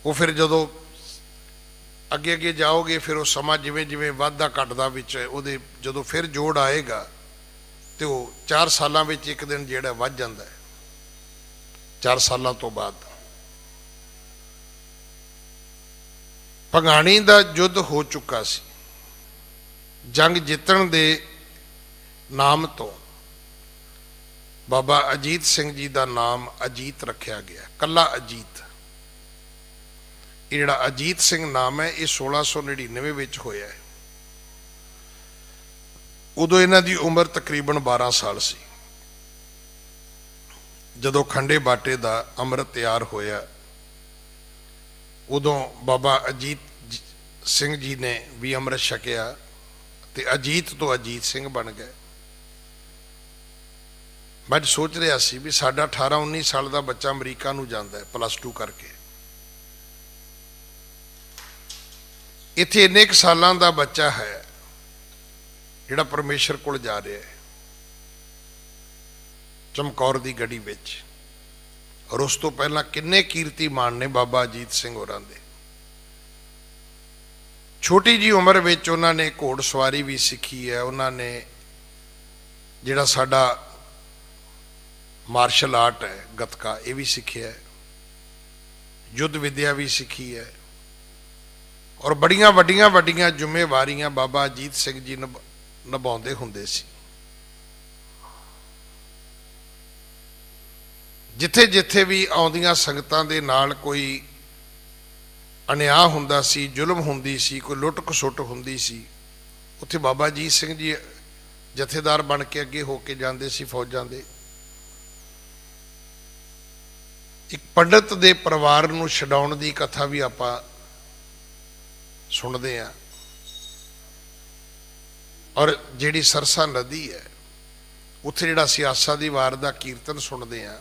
ਉਹ ਫਿਰ ਜਦੋਂ ਅੱਗੇ ਅੱਗੇ ਜਾਓਗੇ, ਫਿਰ ਉਹ ਸਮਾਂ ਜਿਵੇਂ ਜਿਵੇਂ ਵੱਧਦਾ ਘਟਦਾ ਵਿੱਚ ਉਹਦੇ ਜਦੋਂ ਫਿਰ ਜੋੜ ਆਏਗਾ ਤੇ ਉਹ 4 ਸਾਲਾਂ ਵਿੱਚ ਇੱਕ ਦਿਨ ਜਿਹੜਾ ਵੱਧ ਜਾਂਦਾ ਹੈ। 4 ਸਾਲਾਂ ਤੋਂ ਬਾਅਦ ਭੰਗਾਣੀ ਦਾ ਯੁੱਧ ਹੋ ਚੁੱਕਾ ਸੀ। ਜੰਗ ਜਿੱਤਣ ਦੇ ਨਾਮ ਤੋਂ ਬਾਬਾ ਅਜੀਤ ਸਿੰਘ ਜੀ ਦਾ ਨਾਮ ਅਜੀਤ ਰੱਖਿਆ ਗਿਆ, ਕੱਲਾ ਅਜੀਤ। ਇਹ ਜਿਹੜਾ ਅਜੀਤ ਸਿੰਘ ਨਾਮ ਹੈ ਇਹ 1699 ਵਿੱਚ ਹੋਇਆ ਹੈ। ਉਦੋਂ ਇਹਨਾਂ ਦੀ ਉਮਰ ਤਕਰੀਬਨ 12 ਸਾਲ ਸੀ। ਜਦੋਂ ਖੰਡੇ ਬਾਟੇ ਦਾ ਅੰਮ੍ਰਿਤ ਤਿਆਰ ਹੋਇਆ, ਉਦੋਂ ਬਾਬਾ ਅਜੀਤ ਸਿੰਘ ਜੀ ਨੇ ਵੀ ਅੰਮ੍ਰਿਤ ਛਕਿਆ ਤੇ ਅਜੀਤ ਤੋਂ ਅਜੀਤ ਸਿੰਘ ਬਣ ਗਏ। ਮੈਂ ਸੋਚ ਰਿਹਾ ਸੀ ਵੀ ਸਾਡਾ 18-19 ਸਾਲ ਦਾ ਬੱਚਾ ਅਮਰੀਕਾ ਨੂੰ ਜਾਂਦਾ ਹੈ +2 ਕਰਕੇ, ਇੱਥੇ ਇੰਨੇ ਕੁ ਸਾਲਾਂ ਦਾ ਬੱਚਾ ਹੈ ਜਿਹੜਾ ਪਰਮੇਸ਼ਰ ਕੋਲ ਜਾ ਰਿਹਾ ਹੈ ਚਮਕੌਰ ਦੀ ਗੜੀ ਵਿੱਚ। ਔਰ ਉਸ ਤੋਂ ਪਹਿਲਾਂ ਕਿੰਨੇ ਕੀਰਤੀਮਾਨ ਨੇ ਬਾਬਾ ਅਜੀਤ ਸਿੰਘ ਹੋਰਾਂ ਦੇ। ਛੋਟੀ ਜੀ ਉਮਰ ਵਿੱਚ ਉਹਨਾਂ ਨੇ ਘੋੜ ਸਵਾਰੀ ਵੀ ਸਿੱਖੀ ਹੈ, ਉਹਨਾਂ ਨੇ ਜਿਹੜਾ ਸਾਡਾ ਮਾਰਸ਼ਲ ਆਰਟ ਹੈ ਗੱਤਕਾ ਇਹ ਵੀ ਸਿੱਖਿਆ ਹੈ, ਯੁੱਧ ਵਿਦਿਆ ਵੀ ਸਿੱਖੀ ਹੈ। ਔਰ ਬੜੀਆਂ ਵੱਡੀਆਂ ਜ਼ਿੰਮੇਵਾਰੀਆਂ ਬਾਬਾ ਅਜੀਤ ਸਿੰਘ ਜੀ ਨਿਭਾਉਂਦੇ ਹੁੰਦੇ ਸੀ। ਜਿੱਥੇ ਜਿੱਥੇ ਵੀ ਆਉਂਦੀਆਂ ਸੰਗਤਾਂ ਦੇ ਨਾਲ ਕੋਈ ਅਨਿਆਂ ਹੁੰਦਾ ਸੀ, ਜ਼ੁਲਮ ਹੁੰਦੀ ਸੀ, ਕੋਈ ਲੁੱਟ ਖਸੁੱਟ ਹੁੰਦੀ ਸੀ, ਉੱਥੇ ਬਾਬਾ ਅਜੀਤ ਸਿੰਘ ਜੀ ਜਥੇਦਾਰ ਬਣ ਕੇ ਅੱਗੇ ਹੋ ਕੇ ਜਾਂਦੇ ਸੀ ਫੌਜਾਂ ਦੇ। ਇੱਕ ਪੰਡਤ ਦੇ ਪਰਿਵਾਰ ਨੂੰ ਛਡਾਉਣ ਦੀ ਕਥਾ ਵੀ ਆਪਾਂ ਸੁਣਦੇ ਆ। ਔਰ ਜਿਹੜੀ ਸਰਸਾ ਨਦੀ ਹੈ ਉੱਥੇ ਜਿਹੜਾ ਸਿਆਸਾ ਦੀ ਵਾਰ ਦਾ ਕੀਰਤਨ ਸੁਣਦੇ ਆ।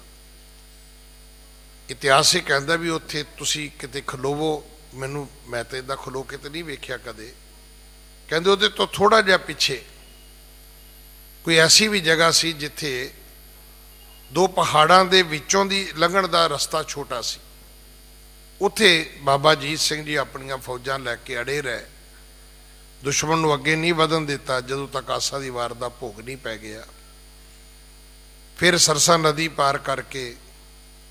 ਇਤਿਹਾਸ ਇਹ ਕਹਿੰਦਾ ਵੀ ਉੱਥੇ ਤੁਸੀਂ ਕਿਤੇ ਖਲੋਵੋ, ਮੈਂ ਤਾਂ ਏਦਾਂ ਖਲੋ ਕੇ ਤੇ ਨਹੀਂ ਵੇਖਿਆ ਕਦੇ। ਕਹਿੰਦੇ ਉਹਦੇ ਤੋਂ ਥੋੜਾ ਜਿਹਾ ਪਿੱਛੇ ਕੋਈ ਐਸੀ ਵੀ ਜਗ੍ਹਾ ਸੀ ਜਿੱਥੇ 2 ਪਹਾੜਾਂ ਦੇ ਵਿੱਚੋਂ ਦੀ ਲੰਘਣ ਦਾ ਰਸਤਾ ਛੋਟਾ ਸੀ। ਉੱਥੇ ਬਾਬਾ ਅਜੀਤ ਸਿੰਘ ਜੀ ਆਪਣੀਆਂ ਫੌਜਾਂ ਲੈ ਕੇ ਅੜੇ ਰਹੇ, ਦੁਸ਼ਮਣ ਨੂੰ ਅੱਗੇ ਨਹੀਂ ਵਧਣ ਦਿੱਤਾ ਜਦੋਂ ਤੱਕ ਆਸਾ ਦੀ ਵਾਰ ਦਾ ਭੋਗ ਨਹੀਂ ਪੈ ਗਿਆ। ਫਿਰ ਸਰਸਾ ਨਦੀ ਪਾਰ ਕਰਕੇ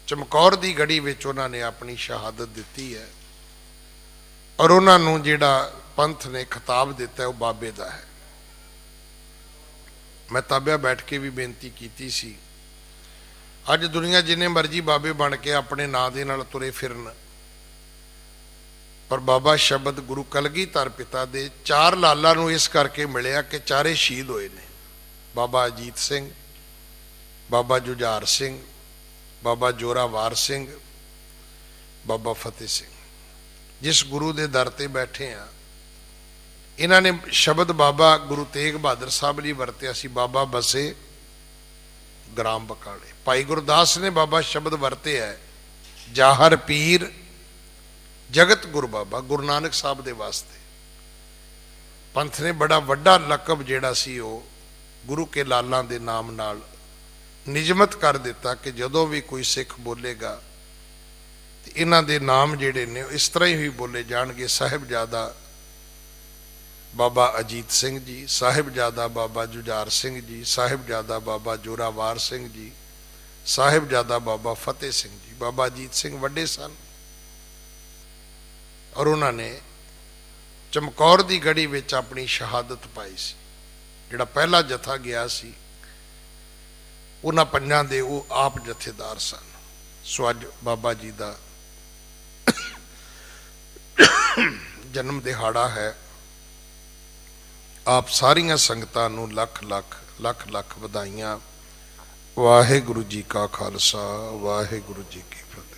ਚਮਕੌਰ ਦੀ ਗੜੀ ਵਿੱਚ ਉਹਨਾਂ ਨੇ ਆਪਣੀ ਸ਼ਹਾਦਤ ਦਿੱਤੀ ਹੈ। ਔਰ ਉਹਨਾਂ ਨੂੰ ਜਿਹੜਾ ਪੰਥ ਨੇ ਖਿਤਾਬ ਦਿੱਤਾ ਉਹ ਬਾਬੇ ਦਾ ਹੈ। ਮੈਂ ਤਾਬਿਆ ਬੈਠ ਕੇ ਵੀ ਬੇਨਤੀ ਕੀਤੀ ਸੀ, ਅੱਜ ਦੁਨੀਆ ਜਿੰਨੇ ਮਰਜ਼ੀ ਬਾਬੇ ਬਣ ਕੇ ਆਪਣੇ ਨਾਂ ਦੇ ਨਾਲ ਤੁਰੇ ਫਿਰਨ, ਪਰ ਬਾਬਾ ਸ਼ਬਦ ਗੁਰੂ ਕਲਗੀਧਰ ਪਿਤਾ ਦੇ 4 ਲਾਲਾਂ ਨੂੰ ਇਸ ਕਰਕੇ ਮਿਲਿਆ ਕਿ 4 ਸ਼ਹੀਦ ਹੋਏ ਨੇ। ਬਾਬਾ ਅਜੀਤ ਸਿੰਘ, ਬਾਬਾ ਜੁਝਾਰ ਸਿੰਘ, ਬਾਬਾ ਜੋਰਾਵਰ ਸਿੰਘ, ਬਾਬਾ ਫਤਿਹ ਸਿੰਘ, ਜਿਸ ਗੁਰੂ ਦੇ ਦਰ ਤੇ ਬੈਠੇ ਆ। ਇਹਨਾਂ ਨੇ ਸ਼ਬਦ ਬਾਬਾ ਗੁਰੂ ਤੇਗ ਬਹਾਦਰ ਸਾਹਿਬ ਲਈ ਵਰਤਿਆ ਸੀ, ਬਾਬਾ ਬਸੇ ਗ੍ਰਾਮ ਬਕਾਲੇ। ਭਾਈ ਗੁਰਦਾਸ ਨੇ ਬਾਬਾ ਸ਼ਬਦ ਵਰਤਿਆ, ਜਾਹਰ ਪੀਰ ਜਗਤ ਗੁਰ ਬਾਬਾ, ਗੁਰੂ ਨਾਨਕ ਸਾਹਿਬ ਦੇ ਵਾਸਤੇ। ਪੰਥ ਨੇ ਬੜਾ ਵੱਡਾ ਲਕਬ ਜਿਹੜਾ ਸੀ ਉਹ ਗੁਰੂ ਕੇ ਲਾਲਾਂ ਦੇ ਨਾਮ ਨਾਲ ਨਿਯਮਤ ਕਰ ਦਿੱਤਾ ਕਿ ਜਦੋਂ ਵੀ ਕੋਈ ਸਿੱਖ ਬੋਲੇਗਾ ਤੇ ਇਹਨਾਂ ਦੇ ਨਾਮ ਜਿਹੜੇ ਨੇ ਇਸ ਤਰ੍ਹਾਂ ਹੀ ਬੋਲੇ ਜਾਣਗੇ। ਸਾਹਿਬਜ਼ਾਦਾ ਬਾਬਾ ਅਜੀਤ ਸਿੰਘ ਜੀ, ਸਾਹਿਬਜ਼ਾਦਾ ਬਾਬਾ ਜੁਝਾਰ ਸਿੰਘ ਜੀ, ਸਾਹਿਬਜ਼ਾਦਾ ਬਾਬਾ ਜੋਰਾਵਰ ਸਿੰਘ ਜੀ, ਸਾਹਿਬਜ਼ਾਦਾ ਬਾਬਾ ਫਤਿਹ ਸਿੰਘ ਜੀ। ਬਾਬਾ ਅਜੀਤ ਸਿੰਘ ਵੱਡੇ ਸਨ ਔਰ ਉਹਨਾਂ ਨੇ ਚਮਕੌਰ ਦੀ ਗੜੀ ਵਿੱਚ ਆਪਣੀ ਸ਼ਹਾਦਤ ਪਾਈ ਸੀ। ਜਿਹੜਾ ਪਹਿਲਾ ਜਥਾ ਗਿਆ ਸੀ ਉਹਨਾਂ ਪੰਜਾਂ ਦੇ ਉਹ ਆਪ ਜਥੇਦਾਰ ਸਨ। ਸੋ ਅੱਜ ਬਾਬਾ ਜੀ ਦਾ ਜਨਮ ਦਿਹਾੜਾ ਹੈ। ਆਪ ਸਾਰੀਆਂ ਸੰਗਤਾਂ ਨੂੰ ਲੱਖ ਲੱਖ ਲੱਖ ਲੱਖ ਵਧਾਈਆਂ। ਵਾਹਿਗੁਰੂ ਜੀ ਕਾ ਖਾਲਸਾ, ਵਾਹਿਗੁਰੂ ਜੀ ਕੀ ਫਤਿਹ।